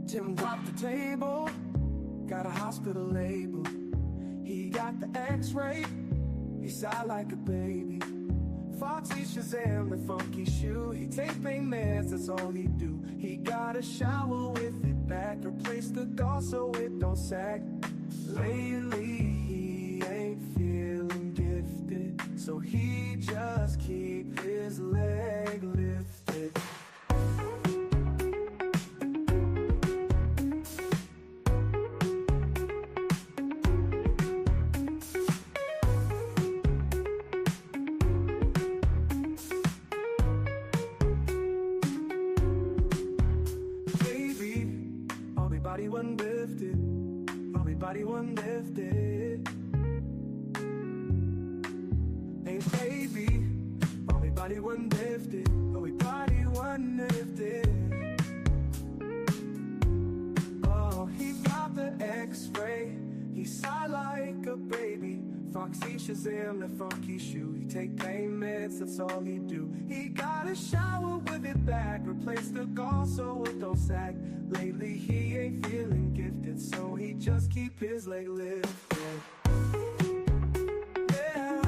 Tim dropped the table, got a hospital label. He got the x-ray, he sighed like a baby. Foxy Shazam, the funky shoe. He take pain meds, that's all he do. He got a shower with it back, replace the gauze so it don't sag. Lately he ain't feeling gifted, so he just keep his leg lifted. Body one lifted, body one lifted. Hey baby, body one lifted, body one lifted. Oh, he got the x-ray, he sighed like a baby. Foxy Shazam, the funky shoe. He take pain meds, that's all he do. He got a shower with it back, replace the gauze so it don't sag. Lately he ain't feeling gifted, so he just keep his leg lifted. Yeah.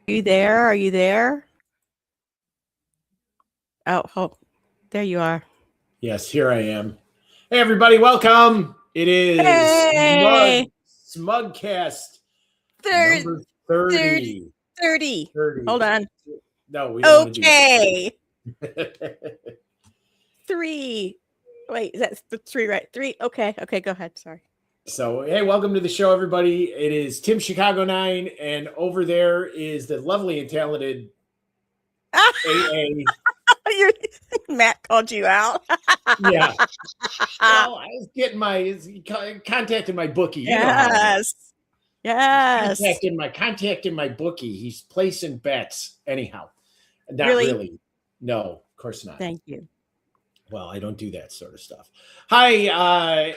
Are you there? Are you there? Oh, there you are. Yes, here I am. Hey, everybody, welcome. It is SMUG Cast number 30. 30. Hold on. No, we don't want to do that. 3. Wait, that's the 3, right? 3. Okay, go ahead. Sorry. So, hey, welcome to the show, everybody. It is Tim Chicago 9, and over there is the lovely and talented AA. Matt called you out. Yeah. Well, I was contacting my bookie. Yes. Yes. Contacting my bookie. He's placing bets. Anyhow. Not really. No, of course not. Thank you. Well, I don't do that sort of stuff. Hi,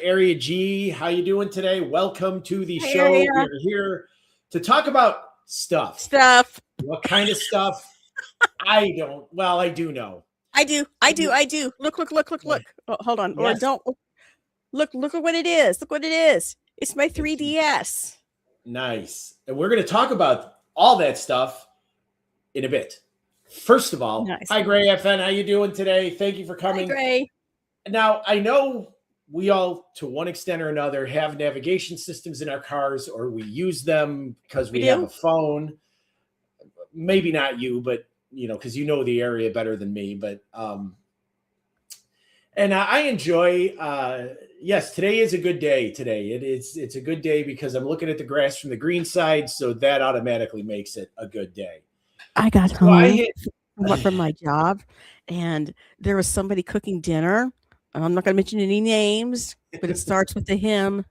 Area G. How you doing today? Welcome to the show. Area. We're here to talk about stuff. What kind of stuff? I don't. Well, I do know. I do. Look. Oh, hold on. Yes. Or don't. Look at what it is. Look what it is. It's my 3DS. Nice. And we're going to talk about all that stuff in a bit. First of all, nice. Hi, Gray FN. How you doing today? Thank you for coming. Hi, Gray. Now, I know we all, to one extent or another, have navigation systems in our cars, or we use them because we have a phone. Maybe not you, but, because you know the area better than me. But, and I enjoy, yes, today is a good day today. It's a good day because I'm looking at the grass from the green side, so that automatically makes it a good day. I got home from my job, and there was somebody cooking dinner. I'm not going to mention any names, but it starts with the hymn.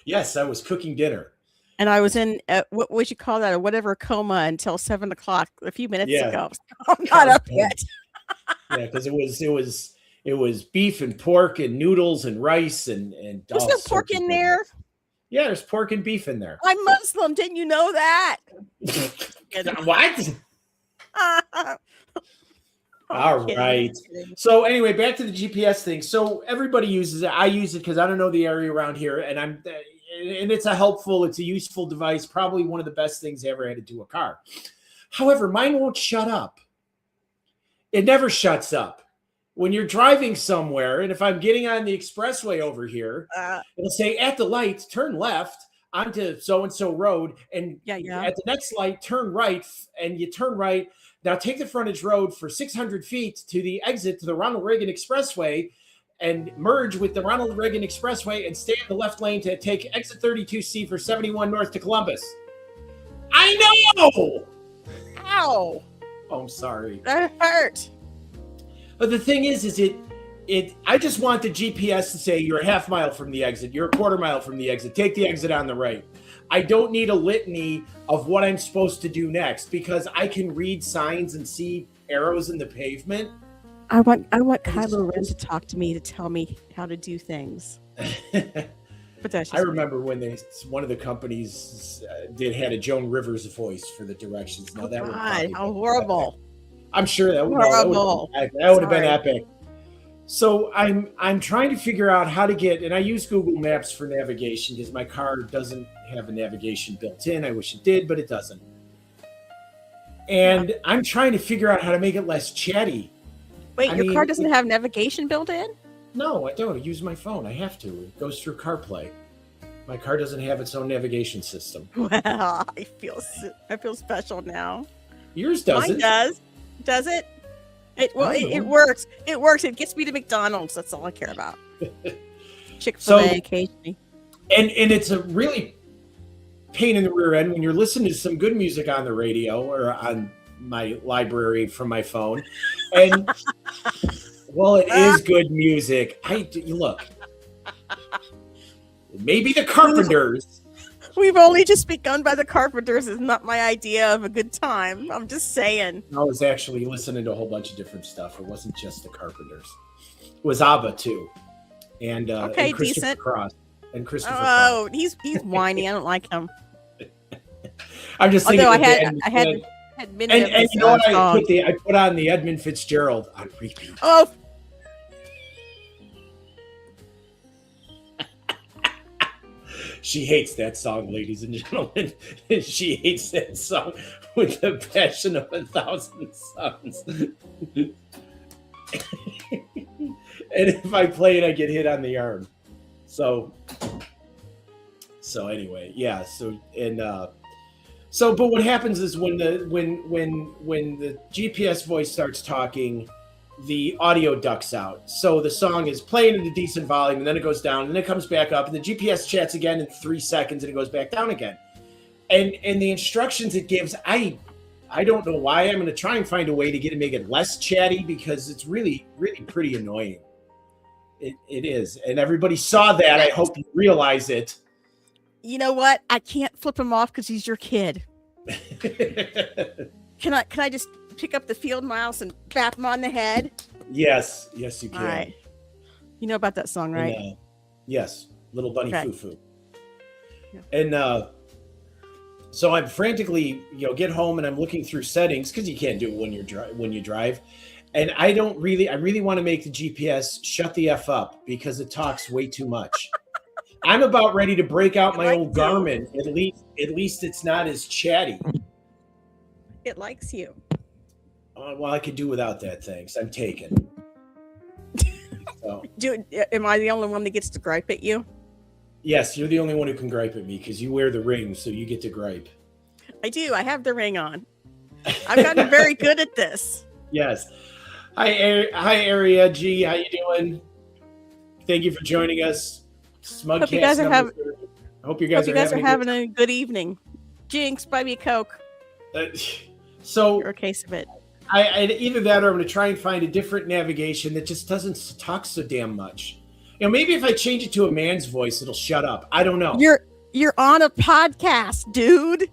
Yes, I was cooking dinner. And I was in, what would you call that, or whatever, coma until 7 o'clock a few minutes ago. I'm not up yet. Yeah, because it was beef and pork and noodles and rice and was there pork in there? Yeah, there's pork and beef in there. I'm Muslim. Didn't you know that? What? All right. So anyway, back to the GPS thing. So everybody uses it. I use it because I don't know the area around here, and it's a useful device. Probably one of the best things I ever added to a car. However, mine won't shut up. It never shuts up. When you're driving somewhere, and if I'm getting on the expressway over here, it'll say at the light, turn left onto so-and-so road, and at the next light, turn right, and you turn right. Now take the frontage road for 600 feet to the exit to the Ronald Reagan Expressway and merge with the Ronald Reagan Expressway and stay in the left lane to take exit 32C for 71 north to Columbus. I know! Ow! Oh, I'm sorry. That hurt. But the thing is I just want the GPS to say you're a half mile from the exit. You're a quarter mile from the exit. Take the exit on the right. I don't need a litany of what I'm supposed to do next because I can read signs and see arrows in the pavement. I want Kylo Ren to talk to me to tell me how to do things. But that's just I remember when one of the companies had a Joan Rivers voice for the directions. Now that would how horrible! I'm sure that would have been epic. So I'm trying to figure out how to get, and I use Google Maps for navigation because my car doesn't have a navigation built in. I wish it did, but it doesn't. And I'm trying to figure out how to make it less chatty. Wait, your car doesn't have navigation built in? No, I don't. I use my phone. I have to. It goes through CarPlay. My car doesn't have its own navigation system. Well, I feel special now. Yours doesn't. Mine does. Does it? It works. It works. It gets me to McDonald's. That's all I care about. Chick-fil-A occasionally. And it's a really pain in the rear end when you're listening to some good music on the radio or on my library from my phone. And well, it is good music. Look. Maybe the Carpenters. We've only just begun by the Carpenters is not my idea of a good time. I'm just saying. I was actually listening to a whole bunch of different stuff. It wasn't just the Carpenters. It was ABBA too. And and Christopher decent. Cross. And Christopher Cross. He's whiny. I don't like him. I'm just thinking. Although I had and you know what I put on the Edmund Fitzgerald on repeat. Oh. She hates that song, ladies and gentlemen. She hates that song with the passion of 1,000 suns. And if I play it, I get hit on the arm. So anyway, yeah. But what happens is when the GPS voice starts talking, the audio ducks out. So the song is playing at a decent volume, and then it goes down, and then it comes back up, and the GPS chats again in 3 seconds, and it goes back down again. And the instructions it gives, I don't know why. I'm going to try and find a way to make it less chatty because it's really, really pretty annoying. It is, and everybody saw that. I hope you realize it. You know what? I can't flip him off because he's your kid. Can I just pick up the field mouse and bap him on the head? Yes, you can. All right. You know about that song, right? And, yes, Little Bunny Foo-Foo. Yeah. And so I'm frantically, get home and I'm looking through settings because you can't do it when you drive. And I really want to make the GPS shut the F up because it talks way too much. I'm about ready to break out my old Garmin. At least it's not as chatty. It likes you. Well, I could do without that, thanks. I'm taken. So. Am I the only one that gets to gripe at you? Yes, you're the only one who can gripe at me because you wear the ring, so you get to gripe. I do. I have the ring on. I've gotten very good at this. Yes. Hi, Area G. How you doing? Thank you for joining us. SMUG Cast. Hope you guys are having a good evening. Jinx, buy me a Coke. Or a case of it. I either that or I'm going to try and find a different navigation that just doesn't talk so damn much. Maybe if I change it to a man's voice, it'll shut up. I don't know. You're on a podcast, dude.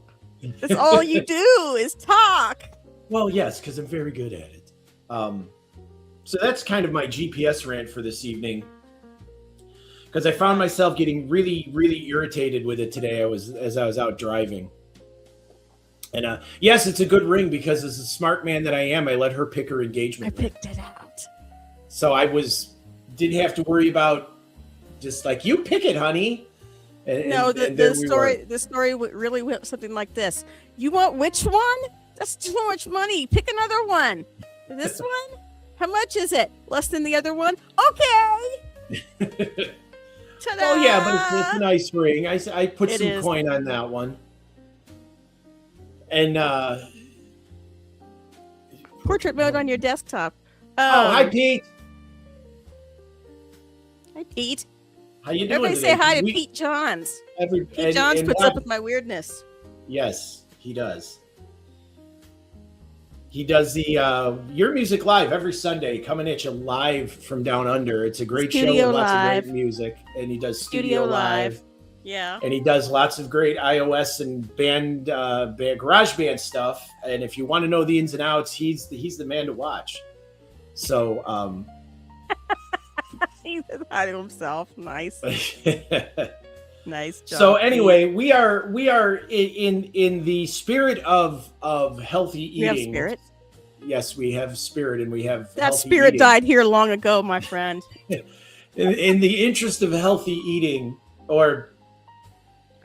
That's all you do is talk. Well, yes, because I'm very good at it. So that's kind of my GPS rant for this evening. Because I found myself getting really, really irritated with it today as I was out driving. And yes, it's a good ring because as a smart man that I am, I let her pick her engagement. I picked it out. So didn't have to worry about just like, you pick it, honey. The story really went something like this. You want which one? That's too much money. Pick another one. This one? How much is it? Less than the other one? Okay. Ta-da! Oh yeah, but it's a nice ring. I put some coin on that one. And portrait mode on your desktop. Hi Pete. Hi Pete. How you doing? Everybody today? Say hi to Pete Johns. Pete Johns puts up with my weirdness. Yes, he does. He does the Your Music Live every Sunday, coming at you live from down under. It's a great show with lots of great music, and he does Studio Live. Yeah. and he does lots of great iOS and garage band stuff. And if you want to know the ins and outs, he's the man to watch. So He said hi to himself. Nice. Nice job. so anyway, we are in the spirit of healthy eating. We have spirit. Yes, we have spirit, and we have That healthy spirit eating. died here long ago, my friend. In the interest of healthy eating, or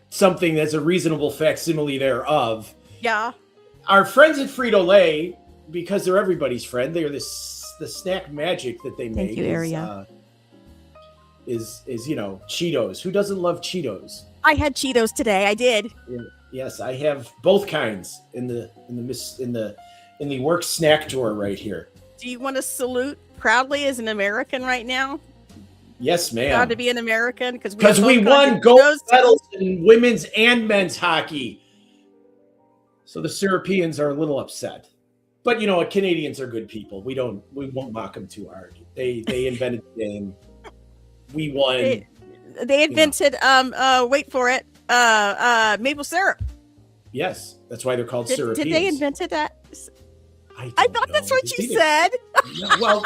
something that's a reasonable facsimile thereof, Yeah. our friends at Frito-Lay, because they're everybody's friend, they're the snack magic that they make. Thank you, Aria. Is Cheetos. Who doesn't love Cheetos? I had Cheetos today. I did. Yes, I have both kinds in the work snack drawer right here. Do you want to salute proudly as an American right now? Yes, ma'am. Proud to be an American because we won gold medals in women's and men's hockey. So the Europeans are a little upset. But you know what? Canadians are good people. We won't mock them too hard. They invented the game. We won. They invented wait for it, maple syrup. Yes, that's why they're called Did Europeans. they invented that? I thought that's what you said. No,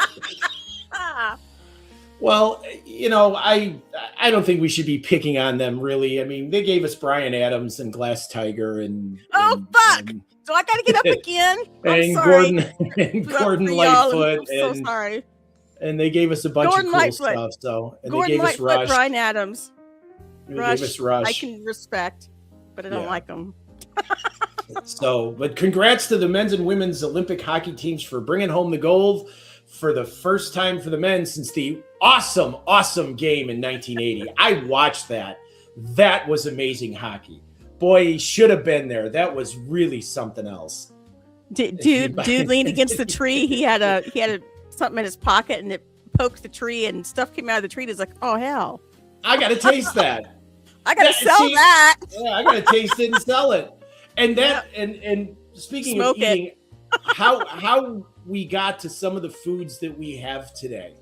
well, I don't think we should be picking on them, really. I mean, they gave us Bryan Adams and Glass Tiger and fuck! So I gotta get up again. I'm sorry. Gordon Lightfoot. I'm so sorry. And they gave us a bunch of cool stuff. So Gordon they gave us Rush. Bryan Adams. They gave us Rush. I can respect, but I don't like them. But congrats to the men's and women's Olympic hockey teams for bringing home the gold for the first time for the men since the awesome game in 1980. I watched that. That was amazing hockey. Boy, he should have been there. That was really something else. Dude leaned against the tree. He had something in his pocket, and it poked the tree, and stuff came out of the tree. He's like, "Oh hell! I gotta taste that. I gotta sell that. Yeah, I gotta taste it and sell it." And that, and speaking Smoke of eating, how we got to some of the foods that we have today.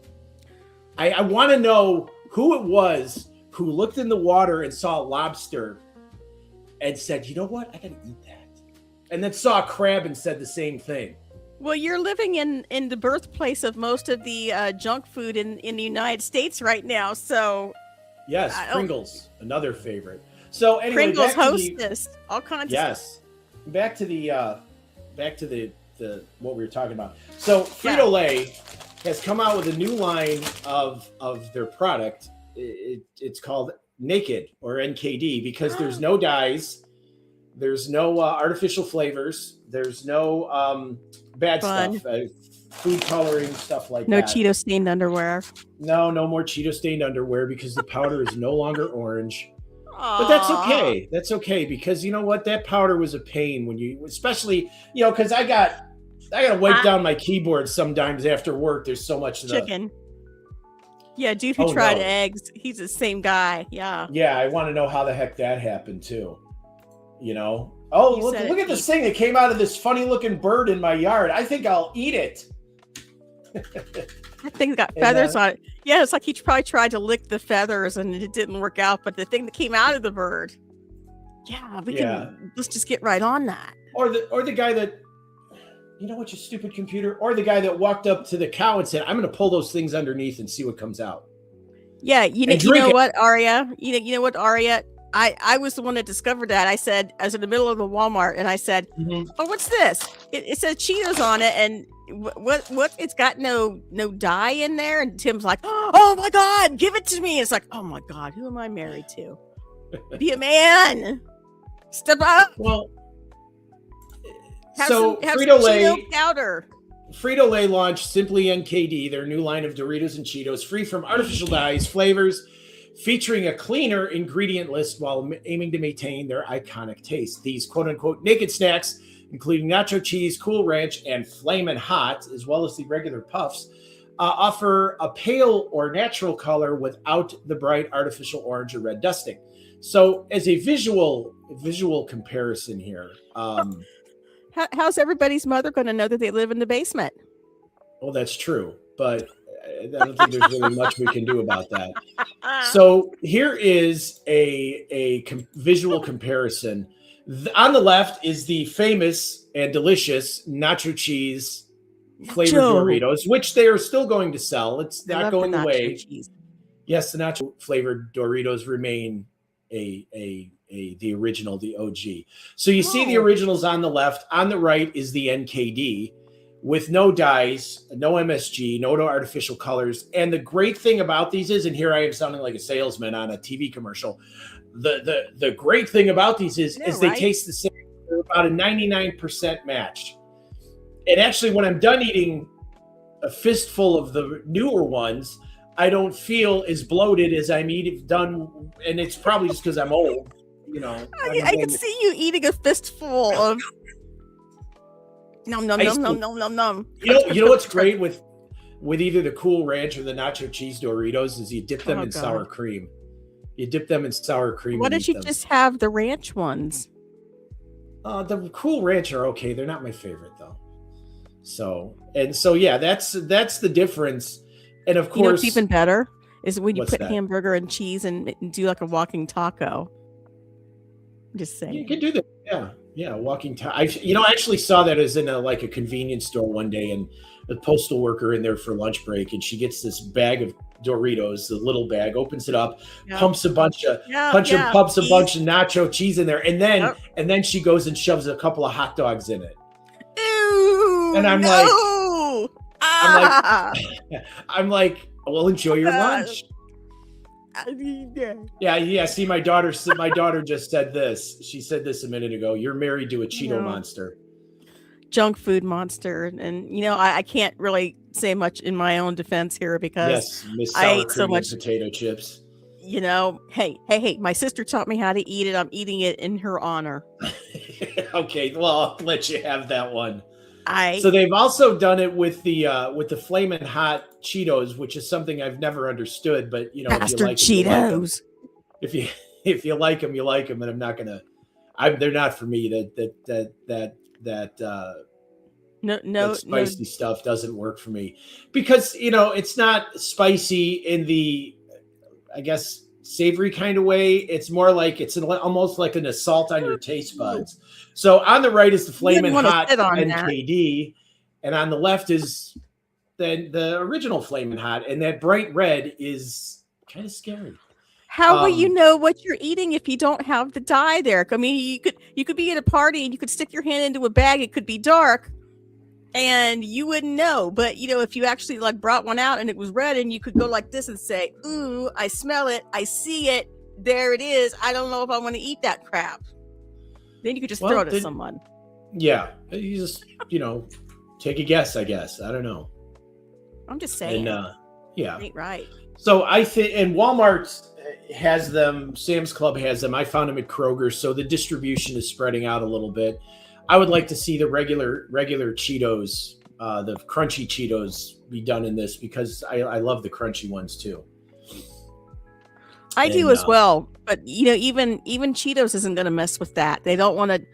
I want to know who it was who looked in the water and saw a lobster and said, "You know what? I gotta eat that." And then saw a crab and said the same thing. Well, you're living in the birthplace of most of the junk food in the United States right now, so yes, Pringles, another favorite. So anyway, Pringles Hostess, all kinds. Yes, back to the what we were talking about. So Frito-Lay has come out with a new line of their product. It's called Naked, or NKD, because there's no dyes, there's no artificial flavors, there's no bad stuff, food coloring, stuff like that. No Cheeto stained underwear. No more Cheeto stained underwear, because the powder is no longer orange. Aww. But that's okay. That's okay, because you know what? That powder was a pain when you, especially, because I gotta wipe down my keyboard sometimes after work. There's so much chicken. Yeah, dude who tried eggs. He's the same guy. Yeah. Yeah, I want to know how the heck that happened too. Oh, look at this thing that came out of this funny looking bird in my yard. I think I'll eat it. That thing's got feathers on it. Yeah, it's like he probably tried to lick the feathers and it didn't work out, but the thing that came out of the bird. Yeah, let's just get right on that. Or the guy that, you know what, you stupid computer, or the guy that walked up to the cow and said, "I'm going to pull those things underneath and see what comes out." Yeah, you know what, Aria? You know what, Aria? I was the one that discovered that. I said, I was in the middle of the Walmart, and I said, "Oh, what's this?" It says Cheetos on it, and what? It's got no dye in there. And Tim's like, "Oh my God, give it to me!" It's like, "Oh my God, who am I married to? Be a man, step up." Well, have so Frito-Lay Cheeto powder. Frito-Lay launched Simply NKD, their new line of Doritos and Cheetos, free from artificial dyes, flavors, featuring a cleaner ingredient list while aiming to maintain their iconic taste. These quote-unquote naked snacks, including nacho cheese, Cool Ranch, and Flamin' Hot, as well as the regular puffs, offer a pale or natural color without the bright artificial orange or red dusting. So as a visual comparison here, how's everybody's mother going to know that they live in the basement? well, that's true, but I don't think there's really much we can do about that. So here is a visual comparison. On the left is the famous and delicious nacho cheese flavored Doritos, which they are still going to sell. It's not going away. Cheese. Yes, the nacho flavored Doritos remain the original, the OG. So you see the originals on the left. On the right is the NKD with no dyes, no MSG, no artificial colors. And the great thing about these is, and here I am sounding like a salesman on a TV commercial. The great thing about these is they taste the same. They're about a 99% match. And actually, when I'm done eating a fistful of the newer ones, I don't feel as bloated as I'm done. And it's probably just because I'm old. You know, I can see you eating a fistful of nom. You know what's great with either the Cool Ranch or the Nacho Cheese Doritos is you dip them in sour cream. You dip them in sour cream. Why don't you just have the ranch ones? The Cool Ranch are okay. They're not my favorite though. So yeah, that's the difference. And of course, you know what's even better is when you put hamburger and cheese and do like a walking taco. I'm just saying. You can do that. Yeah, walking taco. I actually saw that as in a convenience store one day, and a postal worker in there for lunch break, and she gets this bag of Doritos, the little bag, opens it up, pumps a bunch of nacho cheese in there, and then she goes and shoves a couple of hot dogs in it. Ew, and I'm like, well, enjoy your lunch. Yeah. See, my daughter just said this. She said this a minute ago. You're married to a Cheeto monster. Junk food monster. And I can't really say much in my own defense here because I ate so much potato chips. Hey, my sister taught me how to eat it. I'm eating it in her honor. Okay, well, I'll let you have that one. So they've also done it with the Flamin' Hot Cheetos, which is something I've never understood. But Bastard if you like Cheetos, if you like them, you like them, and I'm not gonna. They're not for me. That spicy stuff doesn't work for me because it's not spicy in the, I guess, savory kind of way. It's more like it's almost like an assault on your taste buds. So on the right is the Flamin' Hot NKD, and on the left is the original Flamin' Hot, and that bright red is kind of scary. How will you know what you're eating if you don't have the dye there? I mean, you could be at a party and you could stick your hand into a bag. It could be dark, and you wouldn't know. But if you actually brought one out and it was red, and you could go like this and say, "Ooh, I smell it, I see it, there it is. I don't know if I want to eat that crap." Then you could just throw it at someone. Yeah, you just take a guess. I guess I don't know. I'm just saying. And yeah, ain't right. So I think, and Walmart has them. Sam's Club has them. I found them at Kroger, so the distribution is spreading out a little bit. I would like to see the regular Cheetos, the crunchy Cheetos, be done in this because I love the crunchy ones too. I do as well, but even Cheetos isn't going to mess with that. They don't want to,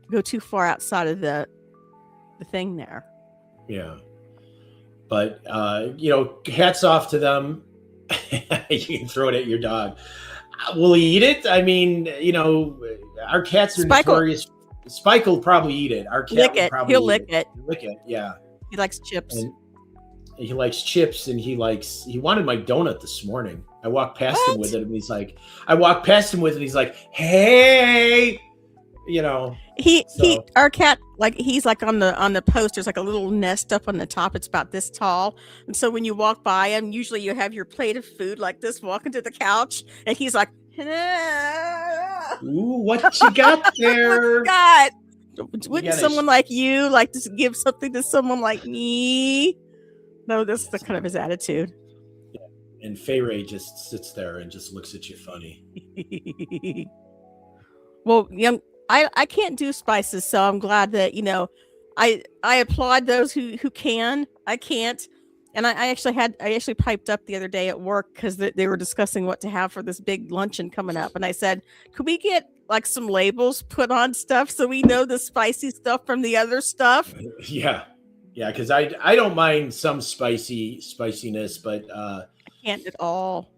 go too far outside of the thing there. Yeah, but hats off to them. You can throw it at your dog. Will he eat it? I mean, our cats are notorious. Spike will probably eat it. Our cat will probably lick it. Lick it, yeah. He likes chips. And he likes chips, and he wanted my donut this morning. I walked past him with it, and he's like, hey, our cat, he's on the post, there's a little nest up on the top. It's about this tall. And so when you walk by him, usually you have your plate of food like this, walking to the couch, and he's like, ooh, what you got there? God, wouldn't someone like you like to give something to someone like me? No, that's the kind of his attitude. Yeah. And Fay-Ray just sits there and just looks at you funny. Well, I can't do spices, so I'm glad that I applaud those who can. I can't. And I actually piped up the other day at work because they were discussing what to have for this big luncheon coming up. And I said, could we get some labels put on stuff so we know the spicy stuff from the other stuff? Yeah. Yeah, because I don't mind some spiciness, but Can't at all.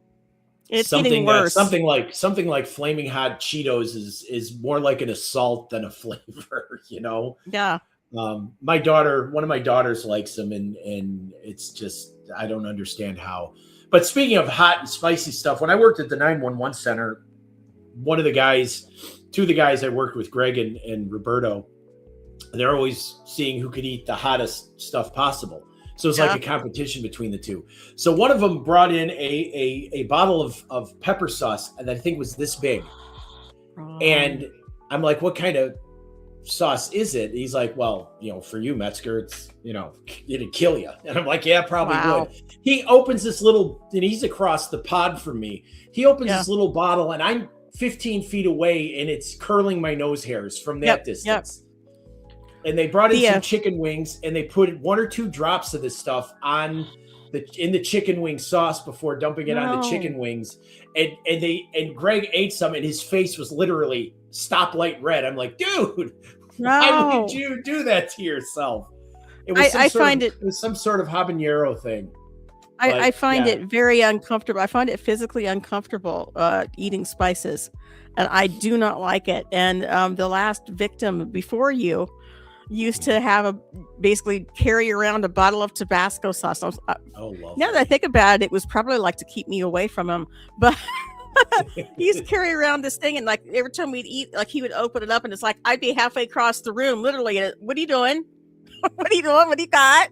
It's getting worse. something like flaming hot Cheetos is more like an assault than a flavor, you know. Yeah. One of my daughters likes them, and it's just I don't understand how. But speaking of hot and spicy stuff, when I worked at the 911 center, two of the guys I worked with, Greg and Roberto, they're always seeing who could eat the hottest stuff possible. So it's like a competition between the two. So one of them brought in a bottle of pepper sauce, and I think was this big. And I'm like, what kind of sauce is it? He's like, well, for you, Metzger, it's, it'd kill you. And I'm like, yeah, probably would. He opens this little, and he's across the pod from me. He opens this little bottle, and I'm 15 feet away, and it's curling my nose hairs from that distance. And they brought in some chicken wings, and they put 1 or 2 drops of this stuff in the chicken wing sauce before dumping it on the chicken wings. And Greg ate some, and his face was literally stoplight red. I'm like, dude, why would you do that to yourself? It was some sort of habanero thing. I find it very uncomfortable. I find it physically uncomfortable eating spices, and I do not like it. And the last victim before you used to basically carry around a bottle of Tabasco sauce. Now that I think about it, it was probably like to keep me away from him. But he used to carry around this thing, and like every time we'd eat, like he would open it up, and it's like I'd be halfway across the room, literally. What are you doing? What are you doing? What do you got?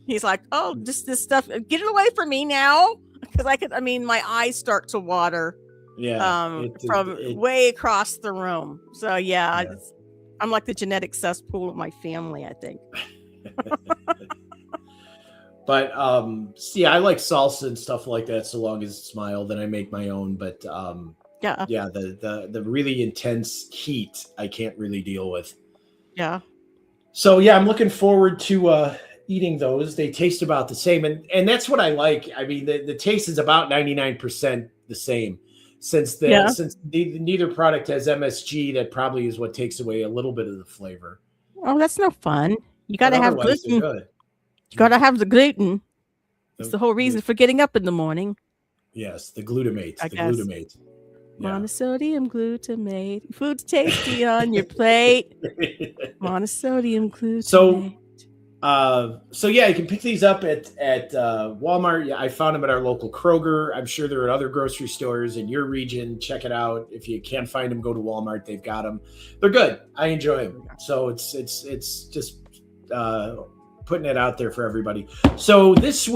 He's like, oh, just this stuff. Get it away from me now, because my eyes start to water. Yeah, from way across the room. So yeah. I'm like the genetic cesspool of my family, I think. But I like salsa and stuff like that, so long as it's mild, then I make my own. But the really intense heat I can't really deal with. Yeah. So I'm looking forward to eating those. They taste about the same, and that's what I like. I mean, the taste is about 99% the same. Since neither product has MSG, that probably is what takes away a little bit of the flavor. Oh, that's no fun. You got to have gluten. You got to have the gluten. It's the whole reason for getting up in the morning. Yes, the glutamate. Glutamate. Yeah. Monosodium glutamate. Food's tasty on your plate. Monosodium glutamate. So you can pick these up at Walmart. I found them at our local Kroger. I'm sure they're at other grocery stores in your region. Check it out. If you can't find them, go to Walmart. They've got them. They're good. I enjoy them. So it's just putting it out there for everybody. So this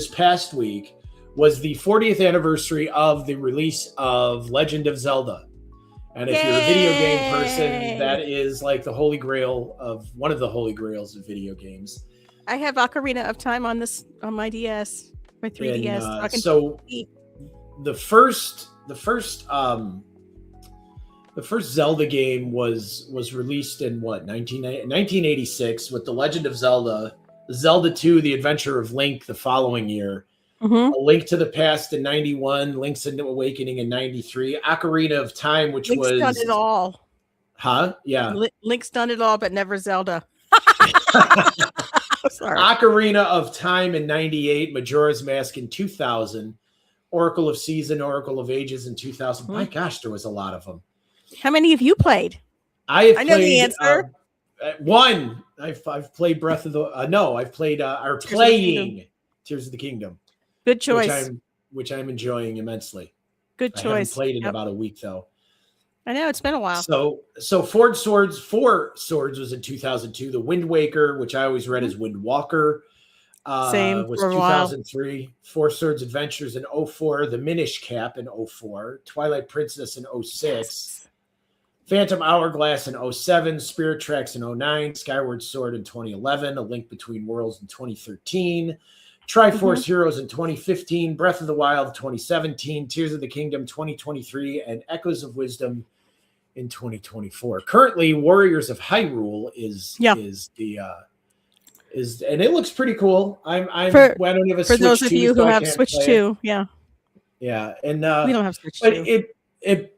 past week was the 40th anniversary of the release of Legend of Zelda. And if you're a video game person, that is like the holy grail one of the holy grails of video games. I have Ocarina of Time on my DS, my 3DS. And, so the first Zelda game was released in 1986 with The Legend of Zelda, Zelda 2: The Adventure of Link the following year. Mm-hmm. A Link to the Past in 91, Link's Awakening in 93, Ocarina of Time, which Link's done it all. Huh? Yeah. Link's done it all, but never Zelda. Sorry. Ocarina of Time in 98, Majora's Mask in 2000, Oracle of Season, Oracle of Ages in 2000. Mm-hmm. My gosh, there was a lot of them. How many have you played? I know the answer. One. I've played Breath of the. I've played. Playing Tears of the Kingdom. Good choice. Which I'm enjoying immensely. Good choice. I haven't played in about a week though. I know, it's been a while. So Four Swords was in 2002. The Wind Waker, which I always read as Wind Walker, Same was for a 2003. While. Four Swords Adventures in 2004. The Minish Cap in 2004. Twilight Princess in 2006. Yes. Phantom Hourglass in 2007. Spirit Tracks in 2009. Skyward Sword in 2011. A Link Between Worlds in 2013. Triforce Heroes in 2015, Breath of the Wild 2017, Tears of the Kingdom 2023, and Echoes of Wisdom in 2024. Currently, Warriors of Hyrule is and it looks pretty cool. I don't have a Switch 2. For those of you who have Switch 2, yeah, and we don't have Switch 2. It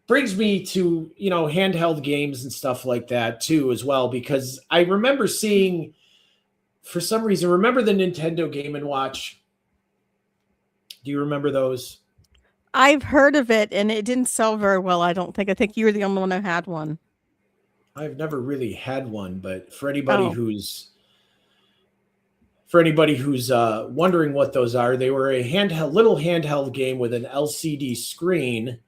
brings me to handheld games and stuff like that too as well, because I remember seeing for some reason, remember the Nintendo Game & Watch? Do you remember those? I've heard of it, and it didn't sell very well, I don't think. I think you were the only one who had one. I've never really had one, but for anybody Oh. who's wondering what those are, they were a little handheld game with an LCD screen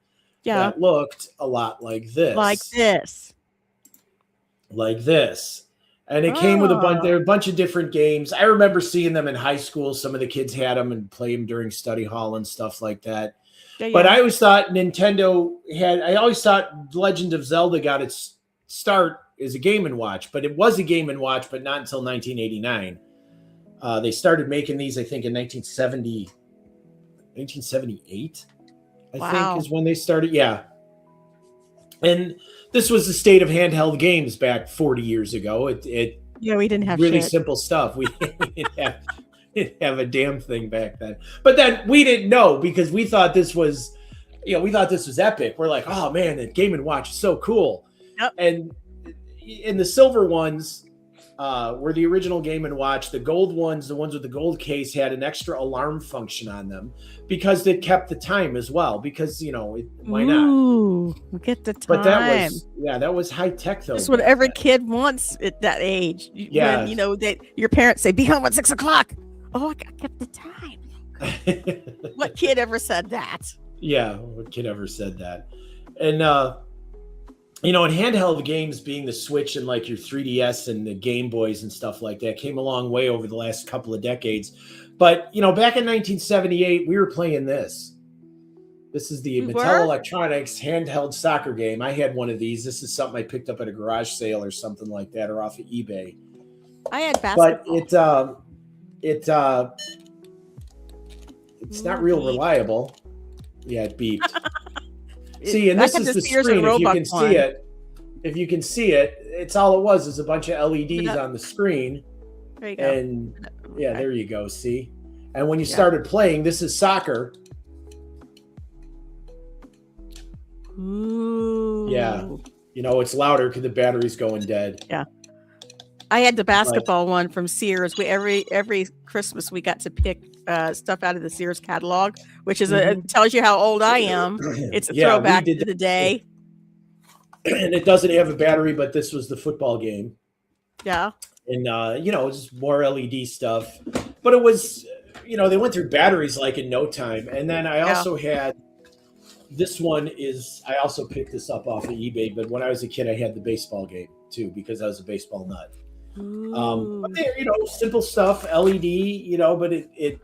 that looked a lot like this. Like this. And it came with a bunch of different games. I remember seeing them in high school. Some of the kids had them and played them during study hall and stuff like that. But I always thought I always thought Legend of Zelda got its start as a Game & Watch, but it was a Game & Watch, but not until 1989. They started making these, I think, in 1978, I think is when they started. Yeah. And this was the state of handheld games back 40 years ago. We didn't have really simple stuff. We didn't have a damn thing back then. But then we didn't know because we thought this was, we thought this was epic. We're like, oh man, the Game & Watch is so cool. Yep. And in the silver ones were the original Game & Watch. The gold ones, the ones with the gold case, had an extra alarm function on them because they kept the time as well. Because why not? Ooh, get the time. But that was high tech though. That's what every kid wants at that age. Yeah, when, your parents say, "Be home at 6 o'clock." Oh, I kept the time. What kid ever said that? Yeah, what kid ever said that? And and handheld games being the Switch and like your 3DS and the Game Boys and stuff like that came a long way over the last couple of decades. But, back in 1978, we were playing this. This is the Mattel Electronics handheld soccer game. I had one of these. This is something I picked up at a garage sale or something like that, or off of eBay. I had basketball. But it's not real reliable. Yeah, it beeped. See, and this is the screen. If you can see it, it's all it was is a bunch of LEDs on the screen. There you go. And there you go. See, and when you started playing, this is soccer. Ooh. Yeah, it's louder because the battery's going dead. Yeah, I had the basketball one from Sears. We every Christmas we got to pick stuff out of the Sears catalog, which is tells you how old I am. It's a throwback to the day. And it doesn't have a battery, but this was the football game. Yeah. And just more LED stuff. But it was, they went through batteries like in no time. And then I also had this one I also picked this up off of eBay, but when I was a kid I had the baseball game too because I was a baseball nut. But simple stuff, LED, but it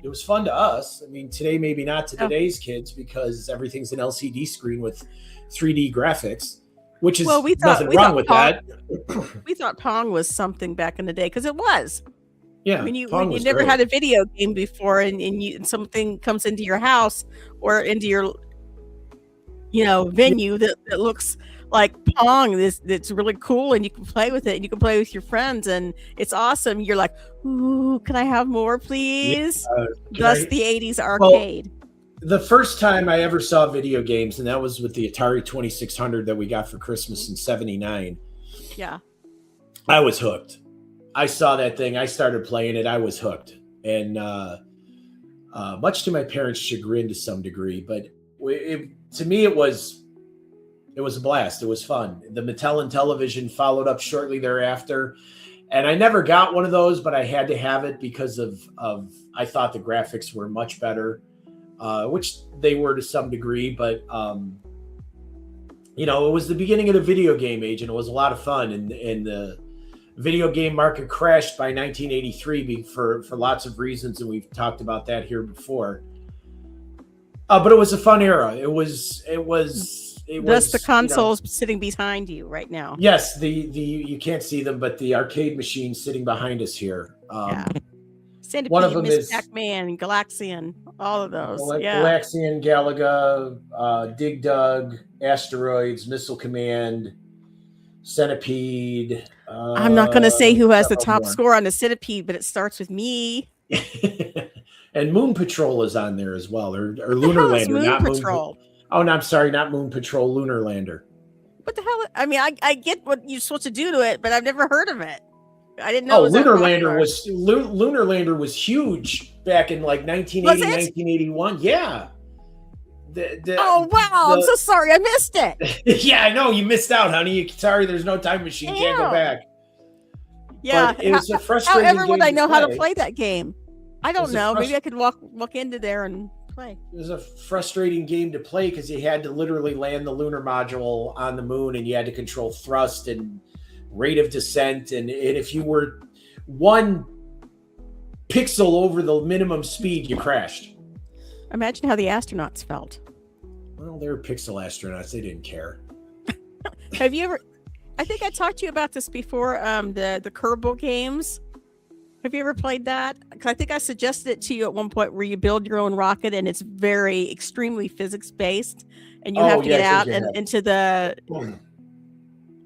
was fun to us. I mean, today maybe not to today's kids because everything's an LCD screen with 3D graphics, which is nothing wrong with that. We thought Pong was something back in the day because it was. Yeah, I mean, you never had a video game before, and something comes into your house or into your, venue that looks like Pong. That's really cool, and you can play with it, and you can play with your friends, and it's awesome. You're like, ooh, can I have more, please? Thus, the '80s arcade. Well, the first time I ever saw video games, and that was with the Atari 2600 that we got for Christmas in '79. Yeah, I was hooked. I saw that thing. I started playing it. I was hooked, and much to my parents' chagrin to some degree, but to me it was a blast. It was fun. The Mattel Intellivision followed up shortly thereafter, and I never got one of those, but I had to have it because of I thought the graphics were much better, which they were to some degree, but it was the beginning of the video game age, and it was a lot of fun, and the video game market crashed by 1983 for lots of reasons, and we've talked about that here before. But it was a fun era. It was the consoles sitting behind you right now. Yes, the you can't see them, but the arcade machine sitting behind us here. Centipede, one of them Miss is Pac-Man, Galaxian, all of those. Galaxian, Galaga, Dig Dug, Asteroids, Missile Command, Centipede. I'm not going to say who has the top score on the Centipede, but it starts with me. And Moon Patrol is on there as well, or Lunar Lander. Moon Patrol. Oh, no, I'm sorry, not Moon Patrol, Lunar Lander. What the hell? I mean, I get what you're supposed to do to it, but I've never heard of it. I didn't know. Oh, It was that popular. Lunar Lander was huge back in like Was 1980, it? 1981. Yeah. Oh wow! I'm so sorry, I missed it. Yeah, I know you missed out, honey. Sorry, there's no time machine. Can't go Damn. back. Yeah. But it was a How frustrating ever would game I to know how to play. play that game? I It don't was a know. Maybe I could walk into there and play. It was a frustrating game to play because you had to literally land the lunar module on the moon, and you had to control thrust and rate of descent. And if you were one pixel over the minimum speed, you crashed. Imagine how the astronauts felt. Well, they were pixel astronauts. They didn't care. Have you ever? I think I talked to you about this before. The Kerbal games. Have you ever played that? 'Cause I think I suggested it to you at one point, where you build your own rocket and it's very extremely physics based, and you have to get out and into the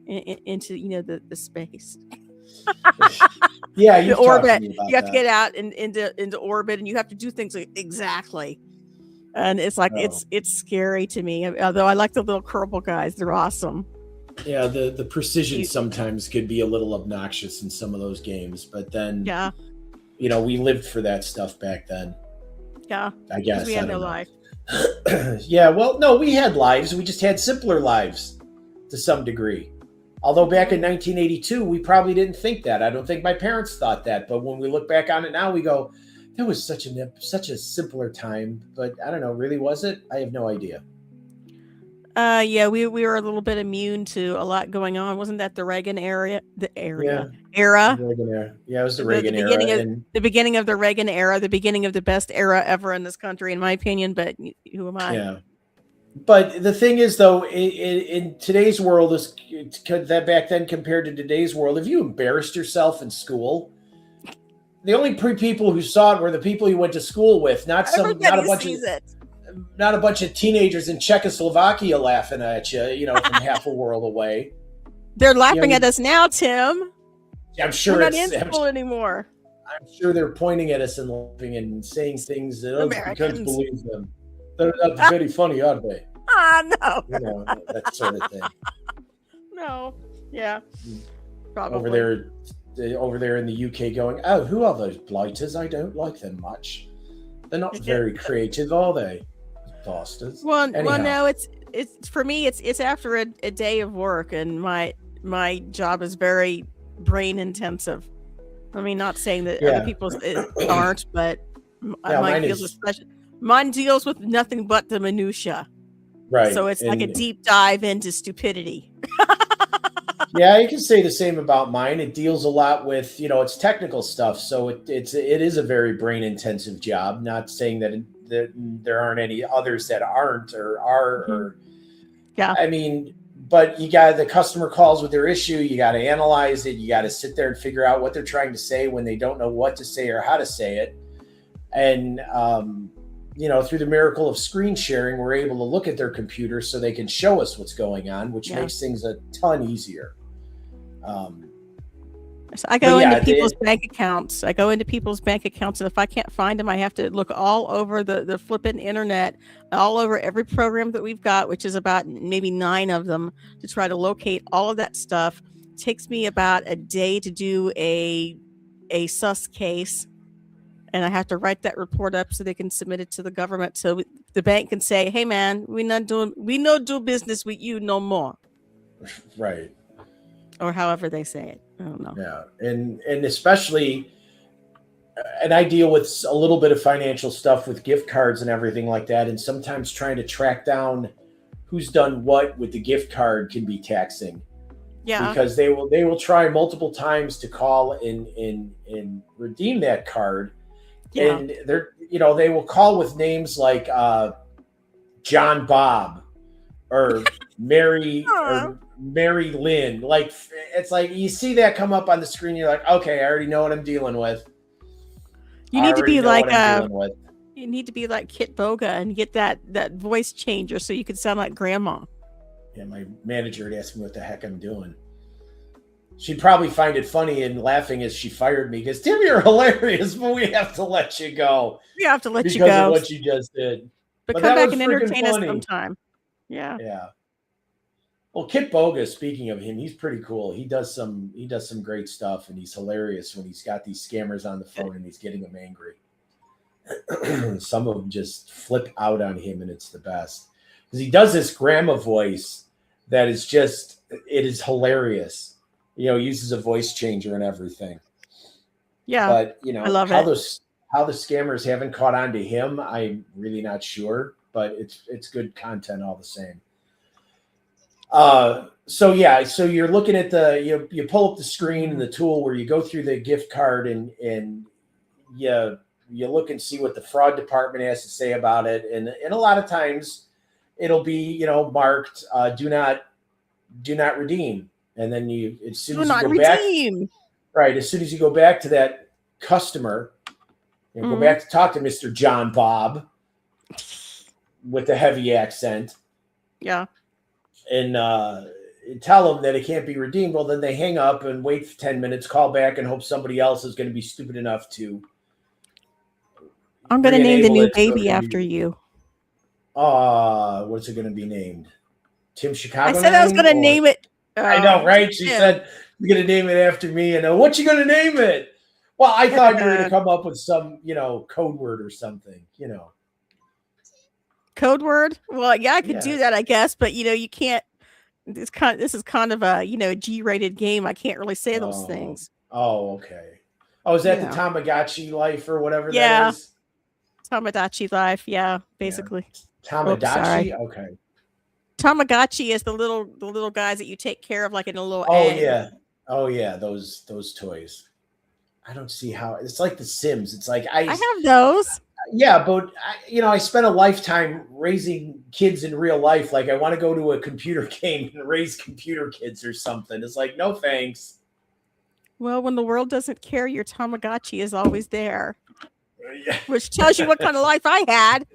into the space. Yeah, the orbit. You have to get out into orbit, and you have to do things exactly. And it's like it's scary to me. Although I like the little Kerbal guys, they're awesome. Yeah, the precision sometimes could be a little obnoxious in some of those games, but then we lived for that stuff back then. Yeah, I guess we had no life. Yeah, well, no, we had lives. We just had simpler lives to some degree. Although back in 1982, we probably didn't think that. I don't think my parents thought that. But when we look back on it now, we go, that was such a simpler time. But I don't know, really was it? I have no idea. Yeah, we were a little bit immune to a lot going on. Wasn't that the Reagan era? Era. Reagan era. Yeah, it was the Reagan era. The beginning of the Reagan era, the beginning of the best era ever in this country, in my opinion. But who am I? Yeah. But the thing is, though, in today's world, that back then compared to today's world, if you embarrassed yourself in school, the only people who saw it were the people you went to school with, not a bunch of teenagers in Czechoslovakia laughing at you, from half a world away. They're laughing at us now, Tim. I'm sure we're not in school anymore. I'm sure they're pointing at us and laughing and saying things that we can't believe them. They're not very funny, are they? No. That sort of thing. No. Yeah. Probably. Over there in the UK going, oh, who are those blighters? I don't like them much. They're not very creative, are they? Bastards. Well, no, it's for me, it's after a day of work, and my job is very brain intensive. I mean, not saying that other people's aren't, but mine deals with nothing but the minutia. Right. So it's like a deep dive into stupidity. Yeah, you can say the same about mine. It deals a lot with, it's technical stuff. So it is a very brain intensive job. Not saying that there aren't any others that aren't or are. I mean, but you got the customer calls with their issue. You got to analyze it. You got to sit there and figure out what they're trying to say when they don't know what to say or how to say it. And, through the miracle of screen sharing, we're able to look at their computer so they can show us what's going on, which makes things a ton easier. So I go into people's bank accounts. And if I can't find them, I have to look all over the flipping internet, all over every program that we've got, which is about maybe 9 of them, to try to locate all of that stuff. It takes me about a day to do a sus case. And I have to write that report up so they can submit it to the government, so the bank can say, "Hey, man, we not do business with you no more." Right. Or however they say it. I don't know. Yeah, and especially, and I deal with a little bit of financial stuff with gift cards and everything like that, and sometimes trying to track down who's done what with the gift card can be taxing. Yeah. Because they will try multiple times to call and redeem that card. Yeah. And they will call with names like John Bob or Mary Lynn. Like, it's like you see that come up on the screen, you're like, okay, I already know what I'm dealing with. You need to be like Kit Boga and get that voice changer so you can sound like grandma. Yeah, my manager would ask me what the heck I'm doing. She'd probably find it funny and laughing as she fired me because, Tim, you're hilarious, but we have to let you go. We have to let you go. Because of what you just did. But come back and entertain us sometime. Yeah. Yeah. Well, Kit Boga, speaking of him, he's pretty cool. He does some great stuff, and he's hilarious when he's got these scammers on the phone and he's getting them angry. Some of them just flip out on him, and it's the best because he does this grandma voice that is just, it is hilarious. You know, he uses a voice changer and everything. Yeah, but you know, I love how it. how the scammers haven't caught on to him, I'm really not sure. But it's good content all the same. So yeah, so you're looking at you pull up the screen and the tool where you go through the gift card and you look and see what the fraud department has to say about it, and a lot of times it'll be, you know, marked do not redeem, and then as soon as you go redeem. back, right, as soon as you go back to that customer and go back to talk to Mr. John Bob with the heavy accent, yeah, and tell them that it can't be redeemed, well, then they hang up and wait for 10 minutes, call back, and hope somebody else is going to be stupid enough to. I'm going to name the new baby after you. What's it going to be named? Tim Chicago? I said I was going to name it. I know, right? She said, you're going to name it after me. And what you going to name it? Well, I thought you were going to come up with some, you know, code word or something, you know. Code word? Well, yeah, I could do that, I guess. But, you know, you can't. This is kind of a, you know, G-rated game. I can't really say those things. Oh, okay. Oh, is that the Tamagotchi life or whatever that is? Tamagotchi life, yeah, basically. Yeah. Tamagotchi, okay. Tamagotchi is the little guys that you take care of, like in a little egg. Oh yeah, those toys. I don't see how it's like The Sims. It's like I have those. Yeah, but you know, I spent a lifetime raising kids in real life. Like I want to go to a computer game and raise computer kids or something. It's like, no thanks. Well, when the world doesn't care, your Tamagotchi is always there. Yeah. Which tells you what kind of life I had.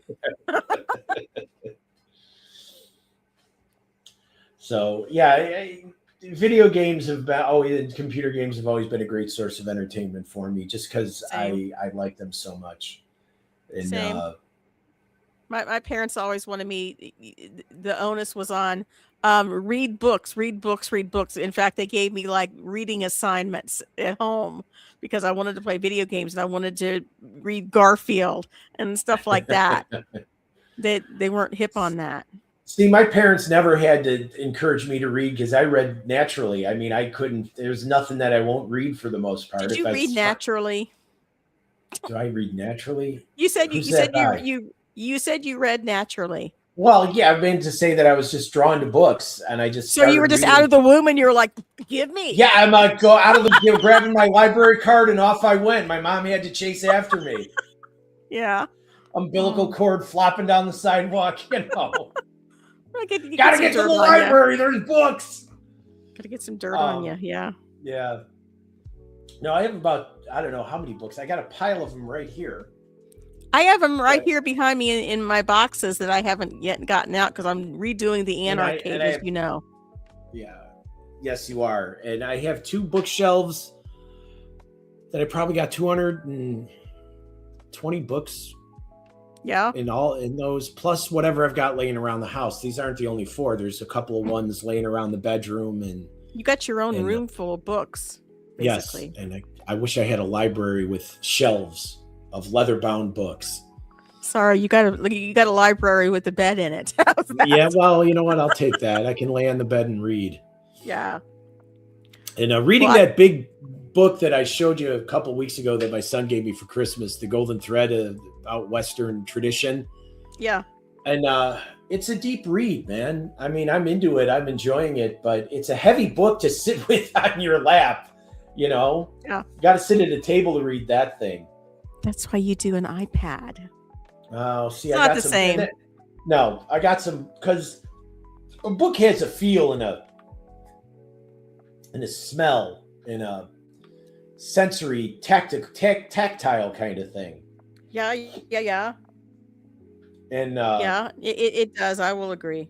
So yeah, video games computer games have always been a great source of entertainment for me, just because I like them so much. And, Same. My parents always wanted me. The onus was on read books. In fact, they gave me like reading assignments at home because I wanted to play video games and I wanted to read Garfield and stuff like that. They weren't hip on that. See, my parents never had to encourage me to read because I read naturally. I mean, I couldn't. There's nothing that I won't read for the most part. Did you read naturally? Do I read naturally? You said you said you read naturally. Well, yeah, I meant to say that I was just drawn to books, and I just. So you were just out of the womb, and you were like, "Give me." Yeah, I'm like go out of the grabbing my library card, and off I went. My mom had to chase after me. Yeah. Umbilical cord flopping down the sidewalk, you know. You gotta get to the library. There's books. Gotta get some dirt on you. Yeah. Yeah. No, I have about, I don't know how many books. I got a pile of them right here. I have them right here behind me in my boxes that I haven't yet gotten out because I'm redoing the Anarchy, as you know. Yeah. Yes, you are. And I have 2 bookshelves that I probably got 220 books. Yeah. In those, plus whatever I've got laying around the house. These aren't the only 4. There's a couple of ones laying around the bedroom, and you got your own room full of books. Basically. Yes, and I wish I had a library with shelves of leather-bound books. Sorry, you got a library with a bed in it. Yeah, well, you know what? I'll take that. I can lay on the bed and read. Yeah. And reading that big book that I showed you a couple weeks ago that my son gave me for Christmas, The Golden Thread about Western tradition. Yeah. And it's a deep read, man. I mean, I'm into it. I'm enjoying it, but it's a heavy book to sit with on your lap, you know? Yeah. You got to sit at a table to read that thing. That's why you do an iPad. Oh, see, it's I got not the some. Same. No, I got some, because a book has a feel and a smell and a sensory, tactile kind of thing. Yeah. And yeah, it does. I will agree.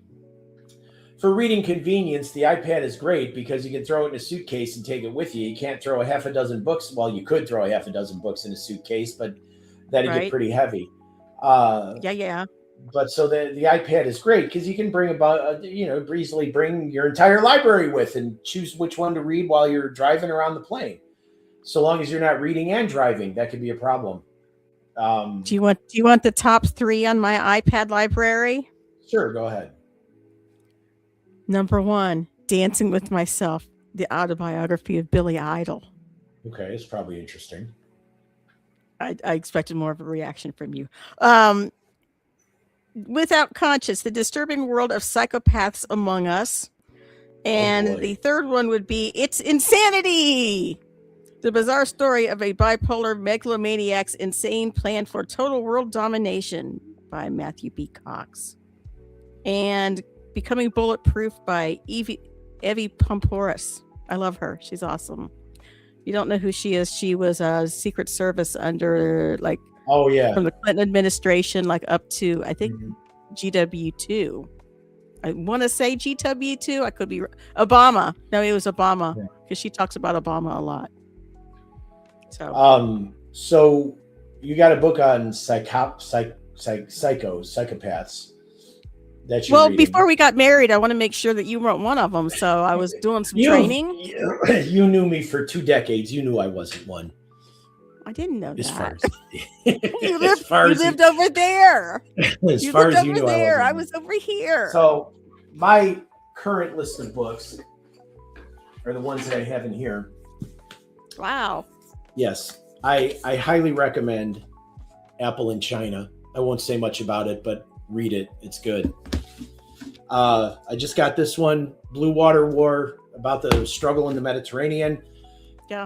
For reading convenience, the iPad is great because you can throw it in a suitcase and take it with you. You can't throw a half a dozen books. Well, you could throw a half a dozen books in a suitcase, but that'd get pretty heavy. Yeah. but so the iPad is great because you can bring about easily bring your entire library with and choose which one to read while you're driving around the plane. So long as you're not reading and driving, that could be a problem. Do you want the top 3 on my iPad library? Sure, go ahead. Number 1, Dancing with Myself, the autobiography of Billy Idol. Okay, it's probably interesting. I expected more of a reaction from you. Without Conscience, the disturbing world of psychopaths among us. And the third one would be It's Insanity, the bizarre story of a bipolar megalomaniac's insane plan for total world domination by Matthew B. Cox. And Becoming Bulletproof by Evie Pomporis. I love her. She's awesome. You don't know who she is. She was a Secret Service under from the Clinton administration, up to I think GW2. I want to say GW2. I could be Obama. No, it was Obama because she talks about Obama a lot. So you got a book on psychopaths that you reading. Before we got married, I want to make sure that you weren't one of them. So I was doing some training. You knew me for 2 decades. You knew I wasn't one. I didn't know that. You lived over there. As far as you knew, I was over here. So my current list of books are the ones that I have in here. Wow. Yes, I highly recommend Apple in China. I won't say much about it, but read it. It's good. I just got this one, Blue Water War, about the struggle in the Mediterranean. Yeah.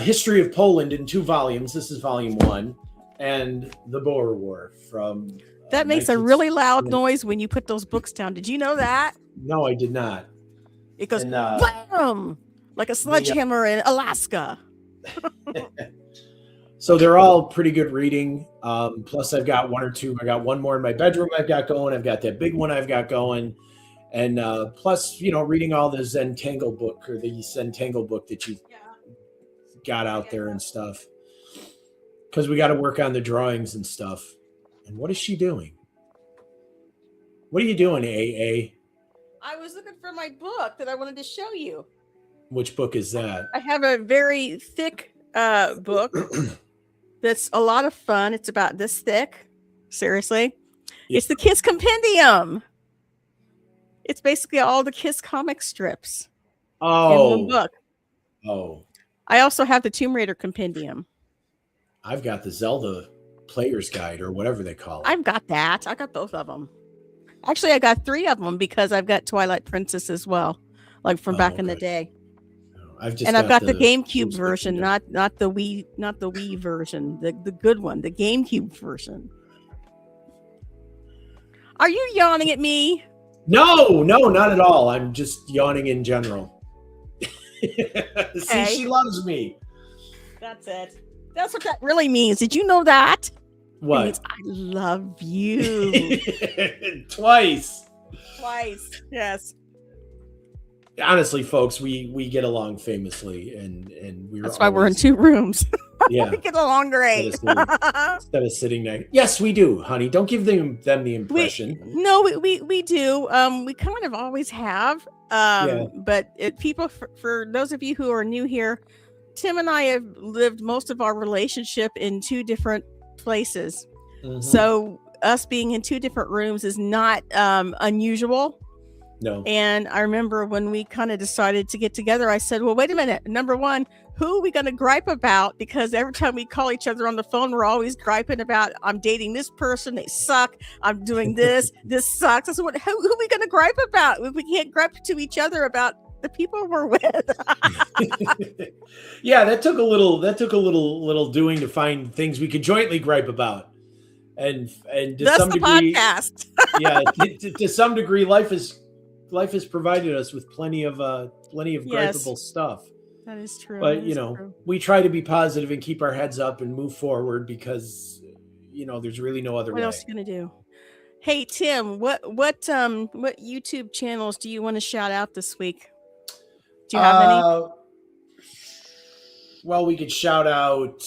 History of Poland in 2 volumes. This is volume 1. And the Boer War from... that makes a really loud noise when you put those books down. Did you know that? No, I did not. It goes blam, like a sledgehammer in Alaska. So they're all pretty good reading. Plus I've got 1 or 2. I got 1 more in my bedroom I've got going. I've got that big one I've got going. And plus, reading all the Zentangle book or the Zentangle book that you got out there and stuff. Because we got to work on the drawings and stuff. And what is she doing? What are you doing, AA? I was looking for my book that I wanted to show you. Which book is that? I have a very thick book that's a lot of fun. It's about this thick. Seriously. Yeah. It's the Kiss Compendium. It's basically all the Kiss comic strips in one book. Oh. I also have the Tomb Raider Compendium. I've got the Zelda Player's Guide or whatever they call it. I've got that. I got both of them. Actually, I got 3 of them because I've got Twilight Princess as well, from back in the day. I've got the GameCube version, not the Wii version, the good one, the GameCube version. Are you yawning at me? No, not at all. I'm just yawning in general. See, she loves me. That's it. That's what that really means. Did you know that? What? It means I love you. Twice. Yes. Honestly, folks, we get along famously, and that's why we're in 2 rooms. Yeah, we get along great. Instead of sitting next. Yes, we do, honey. Don't give them the impression. We do. We kind of always have. But for those of you who are new here, Tim and I have lived most of our relationship in 2 different places. Mm-hmm. So us being in 2 different rooms is not unusual. No. And I remember when we kind of decided to get together, I said, well, wait a minute. Number 1, who are we going to gripe about? Because every time we call each other on the phone, we're always griping about, I'm dating this person. They suck. I'm doing this. This sucks. I said, who are we going to gripe about? If we can't gripe to each other about the people we're with. Yeah, that took a little doing to find things we could jointly gripe about. And to that's some the degree, podcast. Yeah, to some degree, life has provided us with plenty of gripable stuff. That is true. But we try to be positive and keep our heads up and move forward because there's really no other way. What else are you gonna do? Hey Tim, what YouTube channels do you want to shout out this week? Do you have any? Well, we could shout out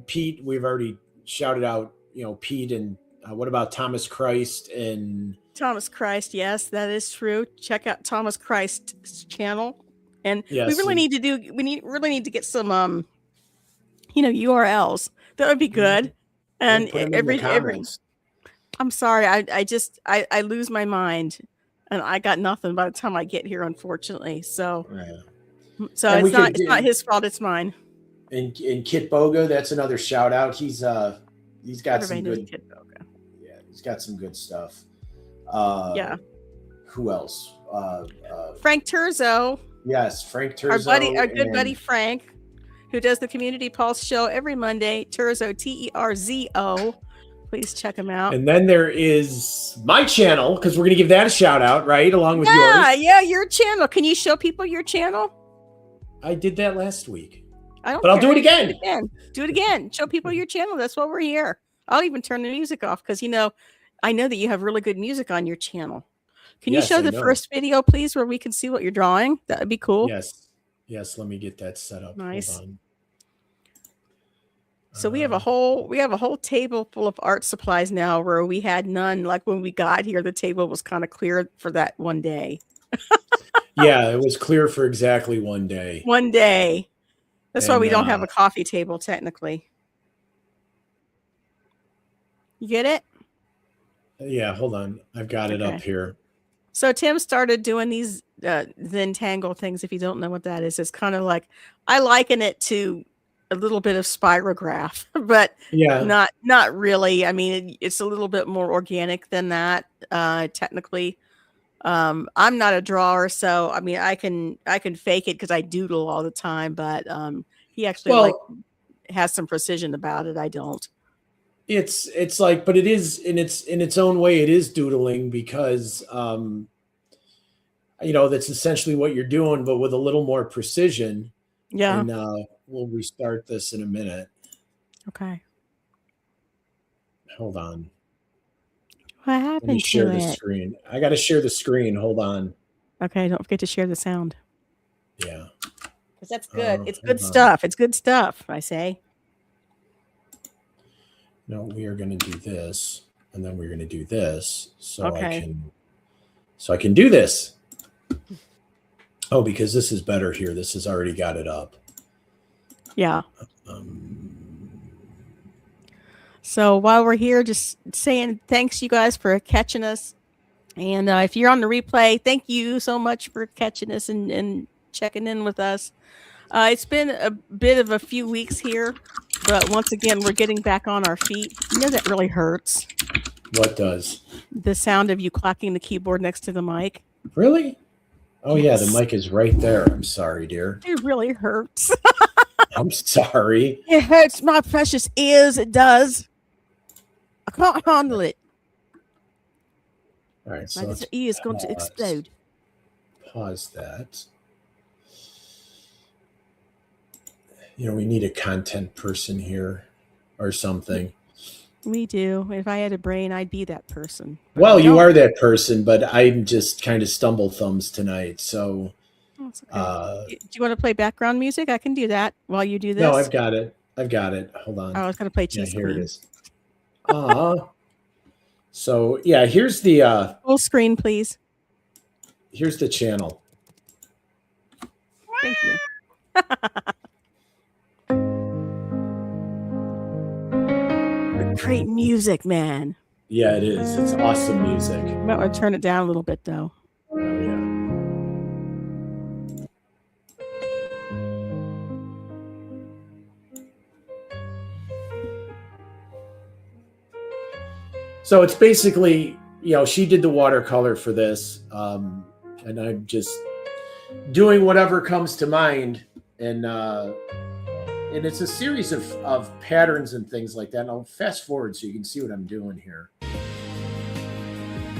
Pete. We've already shouted out Pete and What about Thomas Christ and Thomas Christ, yes, that is true. Check out Thomas Christ's channel, and we yes, really and, need to really need to get some URLs. That would be good. yeah, And put them in the comments. I'm sorry, I lose my mind, and I got nothing by the time I get here, unfortunately. So Yeah. so And it's not his fault, it's mine. And Kit Boga, that's another shout out. He's got Everybody some knows good. Kid Boga. Yeah, he's got some good stuff. Yeah. Who else? Frank Turzo. Yes, Frank Turzo. Our good buddy Frank, who does the Community Pulse show every Monday. Turzo, Terzo. Please check him out. And then there is my channel, because we're going to give that a shout out, right? Along with yours. Yeah, your channel. Can you show people your channel? I did that last week. But I'll do it again. Do it again. Show people your channel. That's why we're here. I'll even turn the music off because, I know that you have really good music on your channel. Can you show the first video, please, where we can see what you're drawing? That would be cool. Yes. Let me get that set up. Nice. Hold on. So we have a whole table full of art supplies now where we had none. Like when we got here, the table was kind of clear for that one day. Yeah, it was clear for exactly one day. One day. That's why we don't have a coffee table, technically. You get it? Yeah, hold on. I've got it up here. So Tim started doing these Zentangle things. If you don't know what that is, it's kind of like, I liken it to a little bit of spirograph, but not really. I mean, it's a little bit more organic than that, technically. I'm not a drawer, so I mean, I can fake it because I doodle all the time, but he actually has some precision about it. I don't. It's like, but it is in its own way, it is doodling because that's essentially what you're doing, but with a little more precision. Yeah. And we'll restart this in a minute. Okay. Hold on. What happened? Let me share the screen. I got to share the screen. Hold on. Okay, don't forget to share the sound. Yeah. Because that's good. It's good stuff. It's good stuff, I say. No, we are going to do this, and then we're going to do this, so I can do this. Oh, because this is better here. This has already got it up. Yeah. So while we're here, just saying thanks, you guys, for catching us. And if you're on the replay, thank you so much for catching us and checking in with us. It's been a bit of a few weeks here, but once again, we're getting back on our feet. That really hurts. What does? The sound of you clacking the keyboard next to the mic. Really? Oh, yes. Yeah, the mic is right there. I'm sorry, dear. It really hurts. I'm sorry. It hurts my precious ears. It does. I can't handle it. All right, so my ear is going to explode. Pause that. We need a content person here or something. We do. If I had a brain, I'd be that person. Well, you are that person, but I'm just kind of stumble thumbs tonight. So, okay. Do you want to play background music? I can do that while you do this. No, I've got it. Hold on. I was going to play Cheese Queen. Here it is. So yeah, here's the full screen, please. Here's the channel. Thank you. Great music, man. Yeah, it is. It's awesome music. I might want to turn it down a little bit, though. Oh, yeah. So it's basically, she did the watercolor for this, and I'm just doing whatever comes to mind, and it's a series of patterns and things like that. And I'll fast forward so you can see what I'm doing here.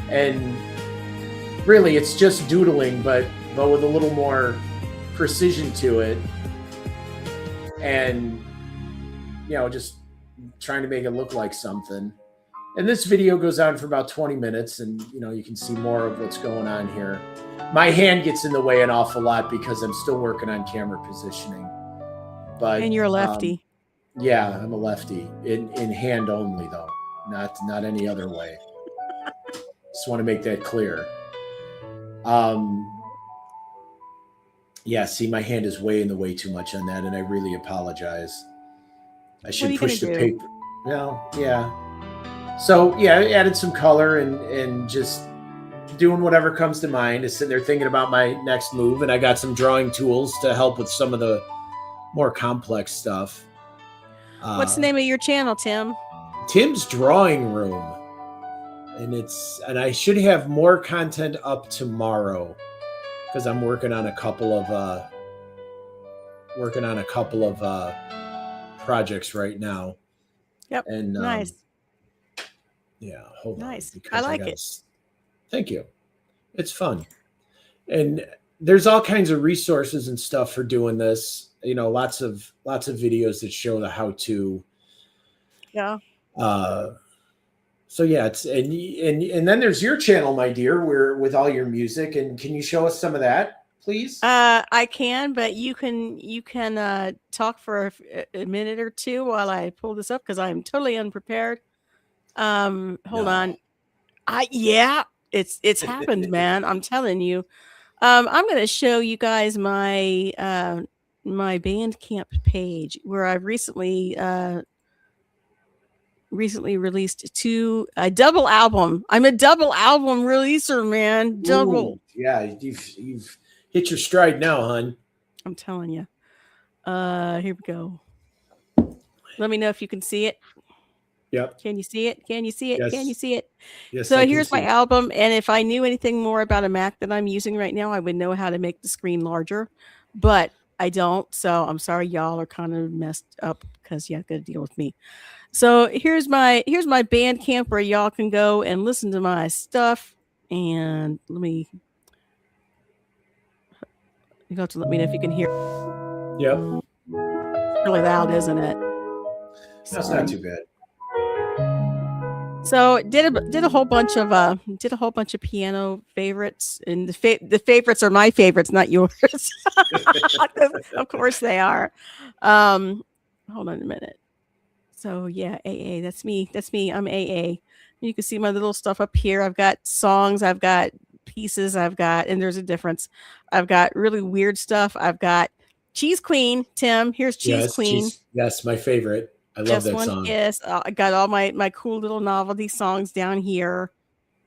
And really, it's just doodling, but with a little more precision to it, and just trying to make it look like something. And this video goes on for about 20 minutes, and you can see more of what's going on here. My hand gets in the way an awful lot because I'm still working on camera positioning. But and you're a lefty. Yeah, I'm a lefty in hand only, though. not any other way. Just want to make that clear. Yeah, see, my hand is way in the way too much on that, and I really apologize. I should push the paper. Well, yeah. So yeah, I added some color and just doing whatever comes to mind. Is sitting there thinking about my next move, and I got some drawing tools to help with some of the more complex stuff. What's the name of your channel, Tim? Tim's Drawing Room, and I should have more content up tomorrow because I'm working on a couple of projects right now. Yep. And nice. Yeah, hold on. Nice. I like it. Thank you. It's fun. And there's all kinds of resources and stuff for doing this. You know, lots of videos that show the how to. Yeah. So yeah, it's and then there's your channel, my dear, where with all your music. And can you show us some of that, please? I can, but you can talk for a minute or two while I pull this up because I'm totally unprepared. Hold on. It's happened, man. I'm telling you. I'm going to show you guys my my Bandcamp page where I've recently released a double album. I'm a double album releaser, man. Double. Ooh, yeah, you've hit your stride now, hon. I'm telling you. Here we go. Let me know if you can see it. Yep. Can you see it? Can you see it? Yes. Can you see it? Yes. So here's my album. And if I knew anything more about a Mac that I'm using right now, I would know how to make the screen larger. But I don't. So I'm sorry, y'all are kind of messed up because you have to deal with me. So here's my Bandcamp where y'all can go and listen to my stuff. And you have to let me know if you can hear. Yep. It's really loud, isn't it? That's not too bad. So did a whole bunch of piano favorites, and the favorites are my favorites, not yours. Of course they are. Hold on a minute. So yeah, AA. That's me. I'm AA. You can see my little stuff up here. I've got songs. I've got pieces. And there's a difference. I've got really weird stuff. I've got Cheese Queen. Tim, here's Cheese Queen. Yes, my favorite. I love that song. Yes, I got all my cool little novelty songs down here,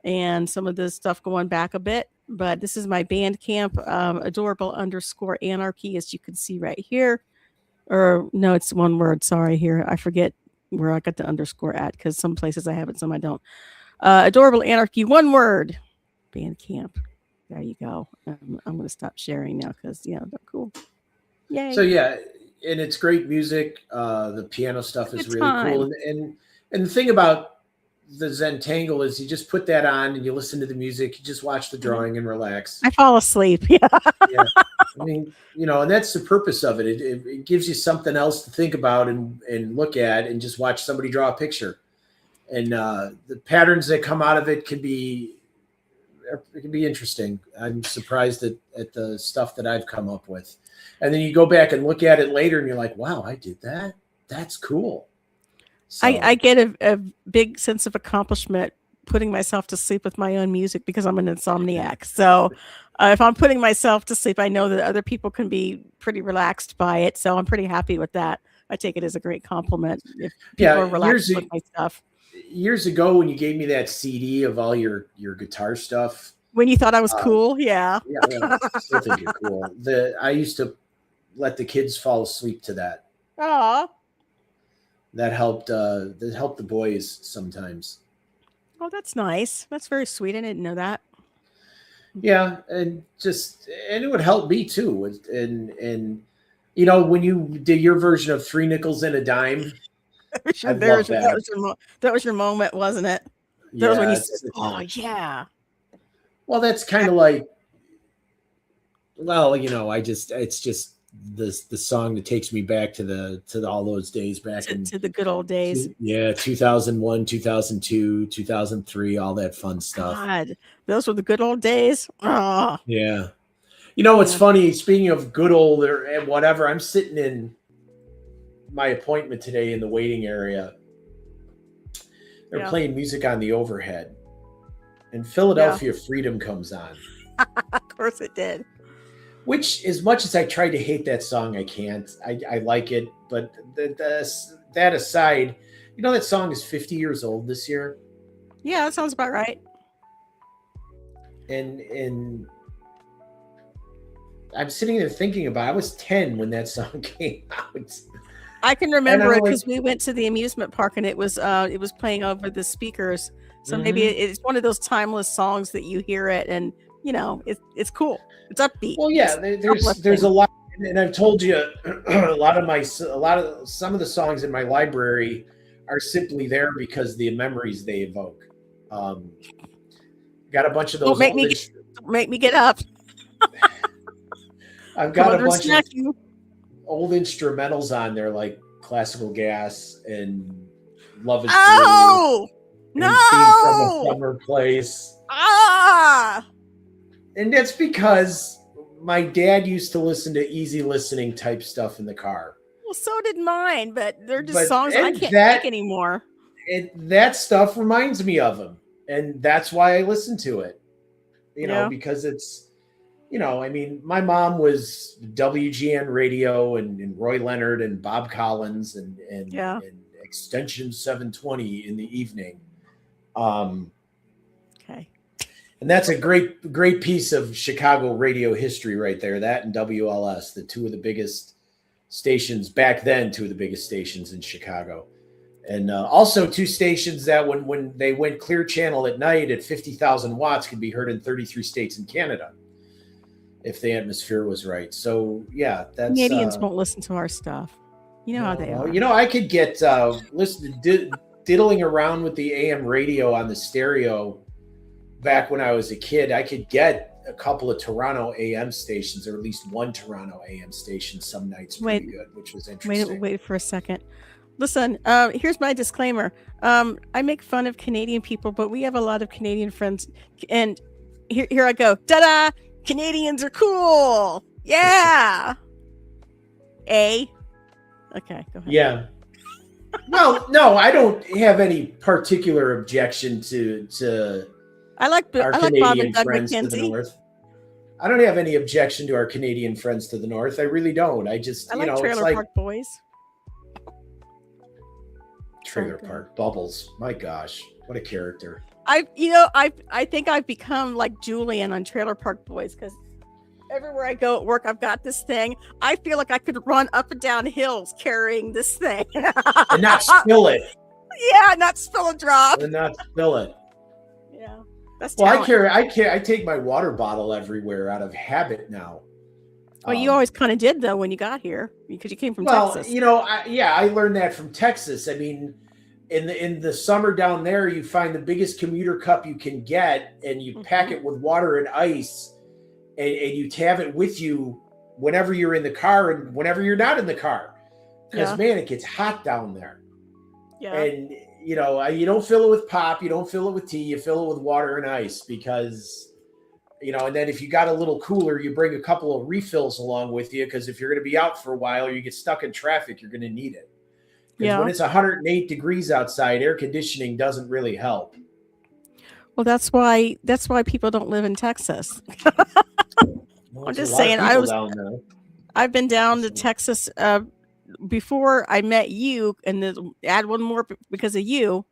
and some of this stuff going back a bit. But this is my Bandcamp, adorable_anarchy, as you can see right here. Or no, it's one word. Sorry, here I forget where I got the underscore at because some places I have it, some I don't. Adorable Anarchy, one word. Bandcamp. There you go. I'm going to stop sharing now because they're cool. Yay. So yeah. And it's great music. The piano stuff is really cool. And the thing about the Zentangle is you just put that on and you listen to the music. You just watch the drawing and relax. I fall asleep. Yeah. Yeah. I mean, and that's the purpose of it. It gives you something else to think about and look at and just watch somebody draw a picture. And the patterns that come out of it can be interesting. I'm surprised at the stuff that I've come up with. And then you go back and look at it later and you're like, wow, I did that. That's cool. So, I get a big sense of accomplishment putting myself to sleep with my own music because I'm an insomniac. So if I'm putting myself to sleep, I know that other people can be pretty relaxed by it. So I'm pretty happy with that. I take it as a great compliment if people are relaxed with my stuff. Years ago when you gave me that CD of all your guitar stuff. When you thought I was cool, yeah. Yeah, I still think you're cool. I used to let the kids fall asleep to that. Aw. That helped the boys sometimes. Oh, that's nice. That's very sweet. I didn't know that. Yeah, and it would help me too. And when you did your version of 3 nickels and a dime, that was your moment, wasn't it? That was when you said, "Oh yeah." Well, that's kind of like, it's just the song that takes me back to all those days back to the good old days. 2001, 2002, 2003, all that fun stuff. God, those were the good old days. Oh. Yeah. It's funny. Speaking of good old and whatever, I'm sitting in my appointment today in the waiting area. They're playing music on the overhead. And Philadelphia Freedom comes on. Of course it did. Which, as much as I tried to hate that song, I can't. I like it. But that aside, you know that song is 50 years old this year? Yeah, that sounds about right. And I'm sitting there thinking about it. I was 10 when that song came out. I can remember it because we went to the amusement park and it was playing over the speakers. So maybe it's one of those timeless songs that you hear it and you know it's cool. It's upbeat. Well, yeah, there's a lot, and I've told you some of the songs in my library are simply there because the memories they evoke. Got a bunch of those. Don't make me get up. I've got a bunch of old instrumentals on there, like Classical Gas and Love Is Blue. No! Theme from a Summer Place. And that's because my dad used to listen to easy listening type stuff in the car. Well, so did mine, but they're just songs I can't take anymore. That stuff reminds me of him. And that's why I listen to it. You know, because it's, you know, I mean, my mom was WGN Radio and Roy Leonard and Bob Collins and Extension 720 in the evening. Okay. And that's a great piece of Chicago radio history right there. That and WLS, the two of the biggest stations back then, two of the biggest stations in Chicago. And also two stations that when they went clear channel at night at 50,000 watts could be heard in 33 states in Canada if the atmosphere was right. So, yeah, that's... Canadians won't listen to our stuff. You know how they are. You know, I could get diddling around with the AM radio on the stereo back when I was a kid. I could get a couple of Toronto AM stations, or at least one Toronto AM station some nights pretty good, which was interesting. Wait for a second. Listen, here's my disclaimer. I make fun of Canadian people, but we have a lot of Canadian friends. And here I go. Ta-da! Canadians are cool. Yeah. Okay, go ahead. Yeah. Well, no, I don't have any particular objection to I like Bob and Doug McKenzie. I don't have any objection to our Canadian friends to the north. I really don't. I like Trailer Park Boys. Trailer Park Bubbles. My gosh, what a character. I think I've become like Julian on Trailer Park Boys because everywhere I go at work, I've got this thing. I feel like I could run up and down hills carrying this thing and not spill it. Yeah, not spill a drop. And not spill it. Yeah, that's well. I take my water bottle everywhere out of habit now. Well, you always kind of did though when you got here because you came from Texas. Well, I learned that from Texas. I mean, in the summer down there, you find the biggest commuter cup you can get, and you pack it with water and ice, and you have it with you whenever you're in the car and whenever you're not in the car, because man, it gets hot down there. Yeah, and you don't fill it with pop, you don't fill it with tea, you fill it with water and ice because. And then if you got a little cooler, you bring a couple of refills along with you because if you're going to be out for a while or you get stuck in traffic, you're going to need it. Because when it's 108 degrees outside, air conditioning doesn't really help. Well, that's why people don't live in Texas. Well, I'm just saying, I've been down to Texas before I met you, and add one more because of you.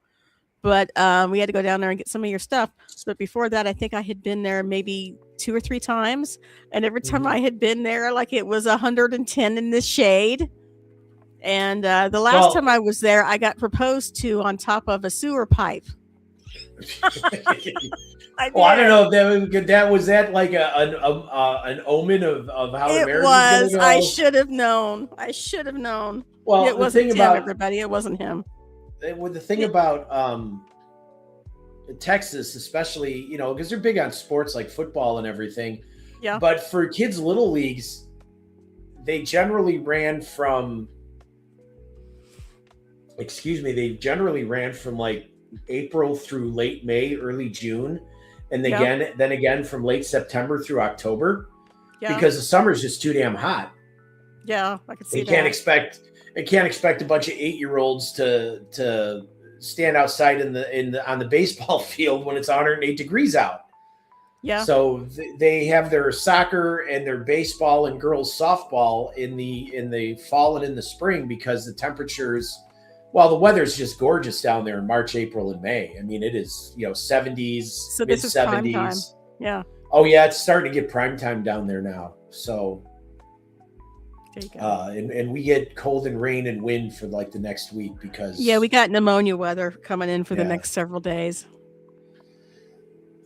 But we had to go down there and get some of your stuff. But before that, I think I had been there maybe 2 or 3 times. And every time I had been there, like it was 110 in the shade. And the last time I was there, I got proposed to on top of a sewer pipe. I don't know if that was like an omen of how the marriage was going to go. I should have known. Well, it wasn't him, everybody. It wasn't him. With the thing about Texas, especially, because they're big on sports like football and everything. Yeah. But for kids' little leagues, they generally ran from like April through late May, early June, and then again from late September through October. Yeah. Because the summer is just too damn hot. Yeah, I can see that. I can't expect a bunch of 8-year-olds to stand outside on the baseball field when it's 108 degrees out. Yeah. So they have their soccer and their baseball and girls softball in the fall and in the spring because the temperatures, well, the weather's just gorgeous down there in March, April, and May. I mean, it is, 70s, So mid this is prime time. 70s. Yeah. Oh yeah, it's starting to get prime time down there now. So There you go. and we get cold and rain and wind for like the next week because We got pneumonia weather coming in for the Yeah. next several days.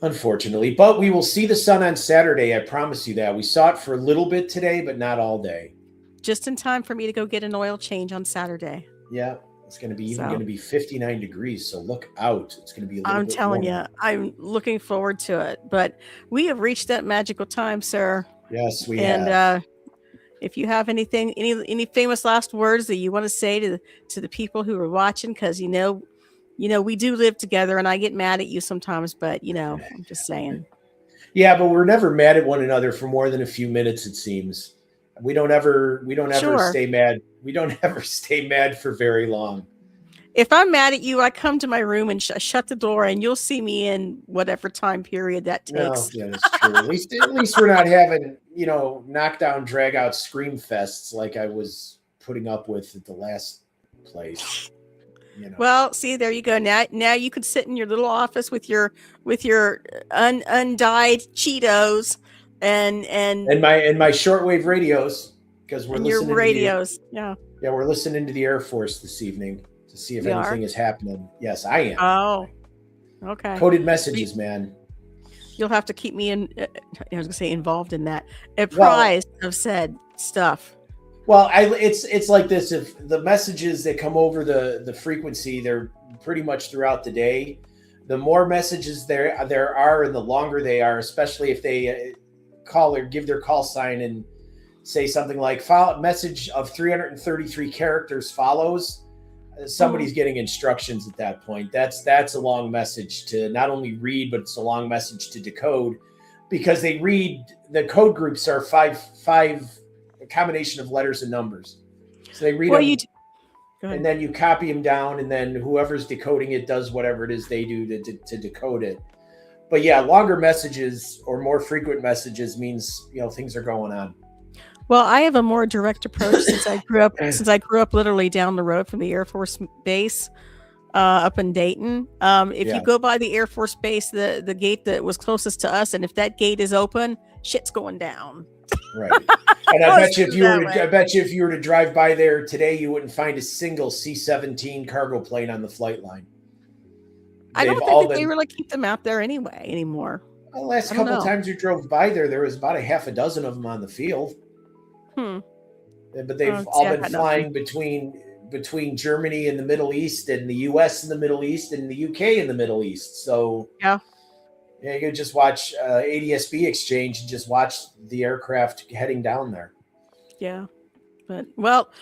unfortunately, but we will see the sun on Saturday. I promise you that. We saw it for a little bit today, but not all day. Just in time for me to go get an oil change on Saturday. Yeah, it's going to be So- going to be 59 degrees. So look out. It's going to be a little I'm bit telling you, warmer. I'm looking forward to it. But we have reached that magical time, sir. Yes, we And have. if you have anything, any famous last words that you want to say to the people who are watching, because we do live together, and I get mad at you sometimes, but I'm just saying. Yeah, but we're never mad at one another for more than a few minutes, it seems. We don't ever Sure. stay mad. We don't ever stay mad for very long. If I'm mad at you, I come to my room and shut the door, and you'll see me in whatever time period that No, takes. yeah, that's true. At least we're not having, knockdown, drag out scream fests like I was putting up with at the last place. Well, see, there you go. Now you could sit in your little office with your undyed Cheetos and my shortwave radios, because we're your listening radios. we're listening to the Air Force this evening to see if We anything are? is happening. Yes, I am. Oh, okay. Coded messages, man. You'll have to keep me I was gonna say involved in that. Apprised of said stuff. Well, it's like this. If the messages that come over the frequency, they're pretty much throughout the day. The more messages there are, and the longer they are, especially if they call or give their call sign and say something like message of 333 characters follows, somebody's getting instructions at that point. That's a long message to not only read, but it's a long message to decode, because they read, the code groups are five a combination of letters and numbers. So they read them, Go ahead. and then you copy them down, and then whoever's decoding it does whatever it is they do to decode it. But yeah, longer messages or more frequent messages means things are going on. Well, I have a more direct approach since I grew up literally down the road from the Air Force Base up in Dayton. If you go by the Air Force Base, the gate that was closest to us, and if that gate is open, shit's going down. Right. And I bet you if you were to drive by there today, you wouldn't find a single C-17 cargo plane on the flight line. I don't think that they really keep them out there anymore. The last couple of times you drove by there was about a half a dozen of them on the field. But they've all been flying between Germany and the Middle East, and the US and the Middle East, and the UK and the Middle East. So you could just watch ADSB exchange and just watch the aircraft heading down there. Yeah. But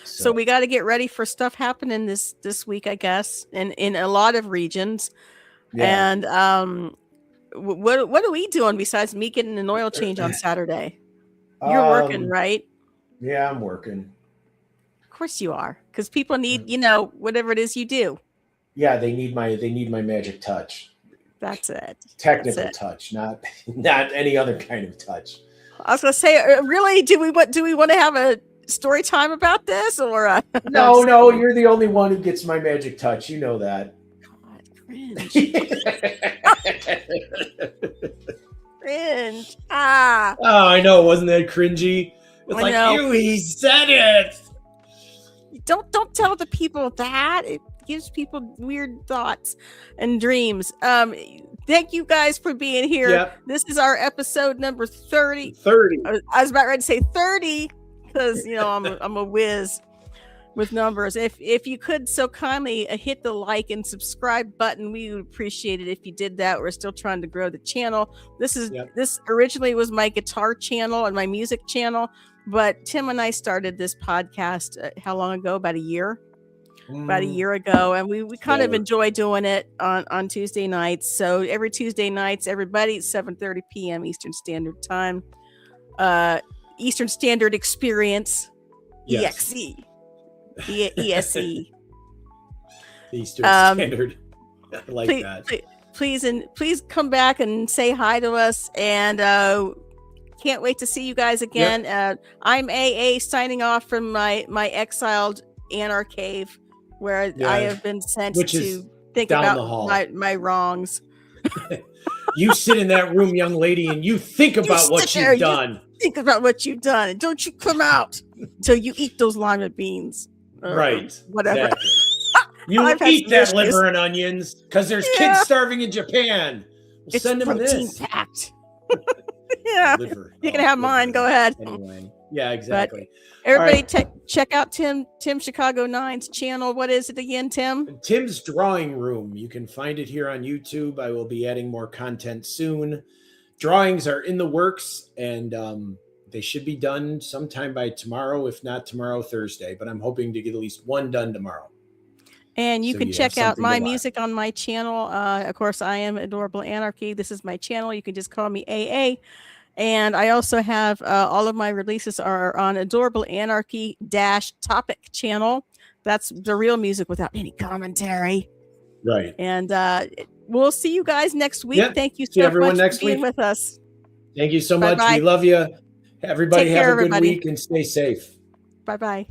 so we got to get ready for stuff happening this week, I guess, and in a lot of regions. Yeah. And what are we doing besides me getting an oil change on Saturday? You're working, right? Yeah, I'm working. Of course you are, because people need, whatever it is you do. Yeah, they need my magic touch. That's it. Technical touch, not any other kind of touch. I was gonna say, really, do we want to have a story time about this, or no, you're the only one who gets my magic touch. You know that. God, cringe. Cringe. Oh, I know. Wasn't that cringy? It's ew, he said it. Don't tell the people that. It gives people weird thoughts and dreams. Thank you guys for being here. Yep. This is our episode number 30. 30. I was about ready to say 30 because I'm a whiz with numbers. If you could so kindly hit the like and subscribe button, we would appreciate it if you did that. We're still trying to grow the channel. This originally was my guitar channel and my music channel, but Tim and I started this podcast how long ago? About a year ago, and we kind of enjoy doing it on Tuesday nights. So every Tuesday nights, everybody, 7:30 p.m. Eastern Standard Time, Eastern Standard Experience, yes. EXE. ESE. Eastern Standard. I like please, that. please come back and say hi to us. And can't wait to see you guys again. Yep. I'm AA signing off from my exiled Anar cave, where I have been sent to think about my wrongs. You sit in that room, young lady, and you think about what you've done. Think about what you've done, and don't you come out till you eat those lima beans. Right. Whatever. Exactly. You eat that liver and onions because there's kids starving in Japan. We'll send them this. Packed. Yeah. Liver. You can have mine. Go ahead. Anyway. Yeah, exactly. But everybody check out Tim Chicago 9's channel. What is it again, Tim? Tim's Drawing Room. You can find it here on YouTube. I will be adding more content soon. Drawings are in the works, and they should be done sometime by tomorrow, if not tomorrow, Thursday. But I'm hoping to get at least one done tomorrow. And you can check out my music on my channel. Of course, I am Adorable Anarchy. This is my channel. You can just call me AA. And I also have all of my releases are on Adorable Anarchy -topic channel. That's the real music without any commentary. Right. And we'll see you guys next week. Yep. Thank you so much for being with us. Thank you so much. Bye-bye. We love you. Everybody have a good week and stay safe. Bye-bye.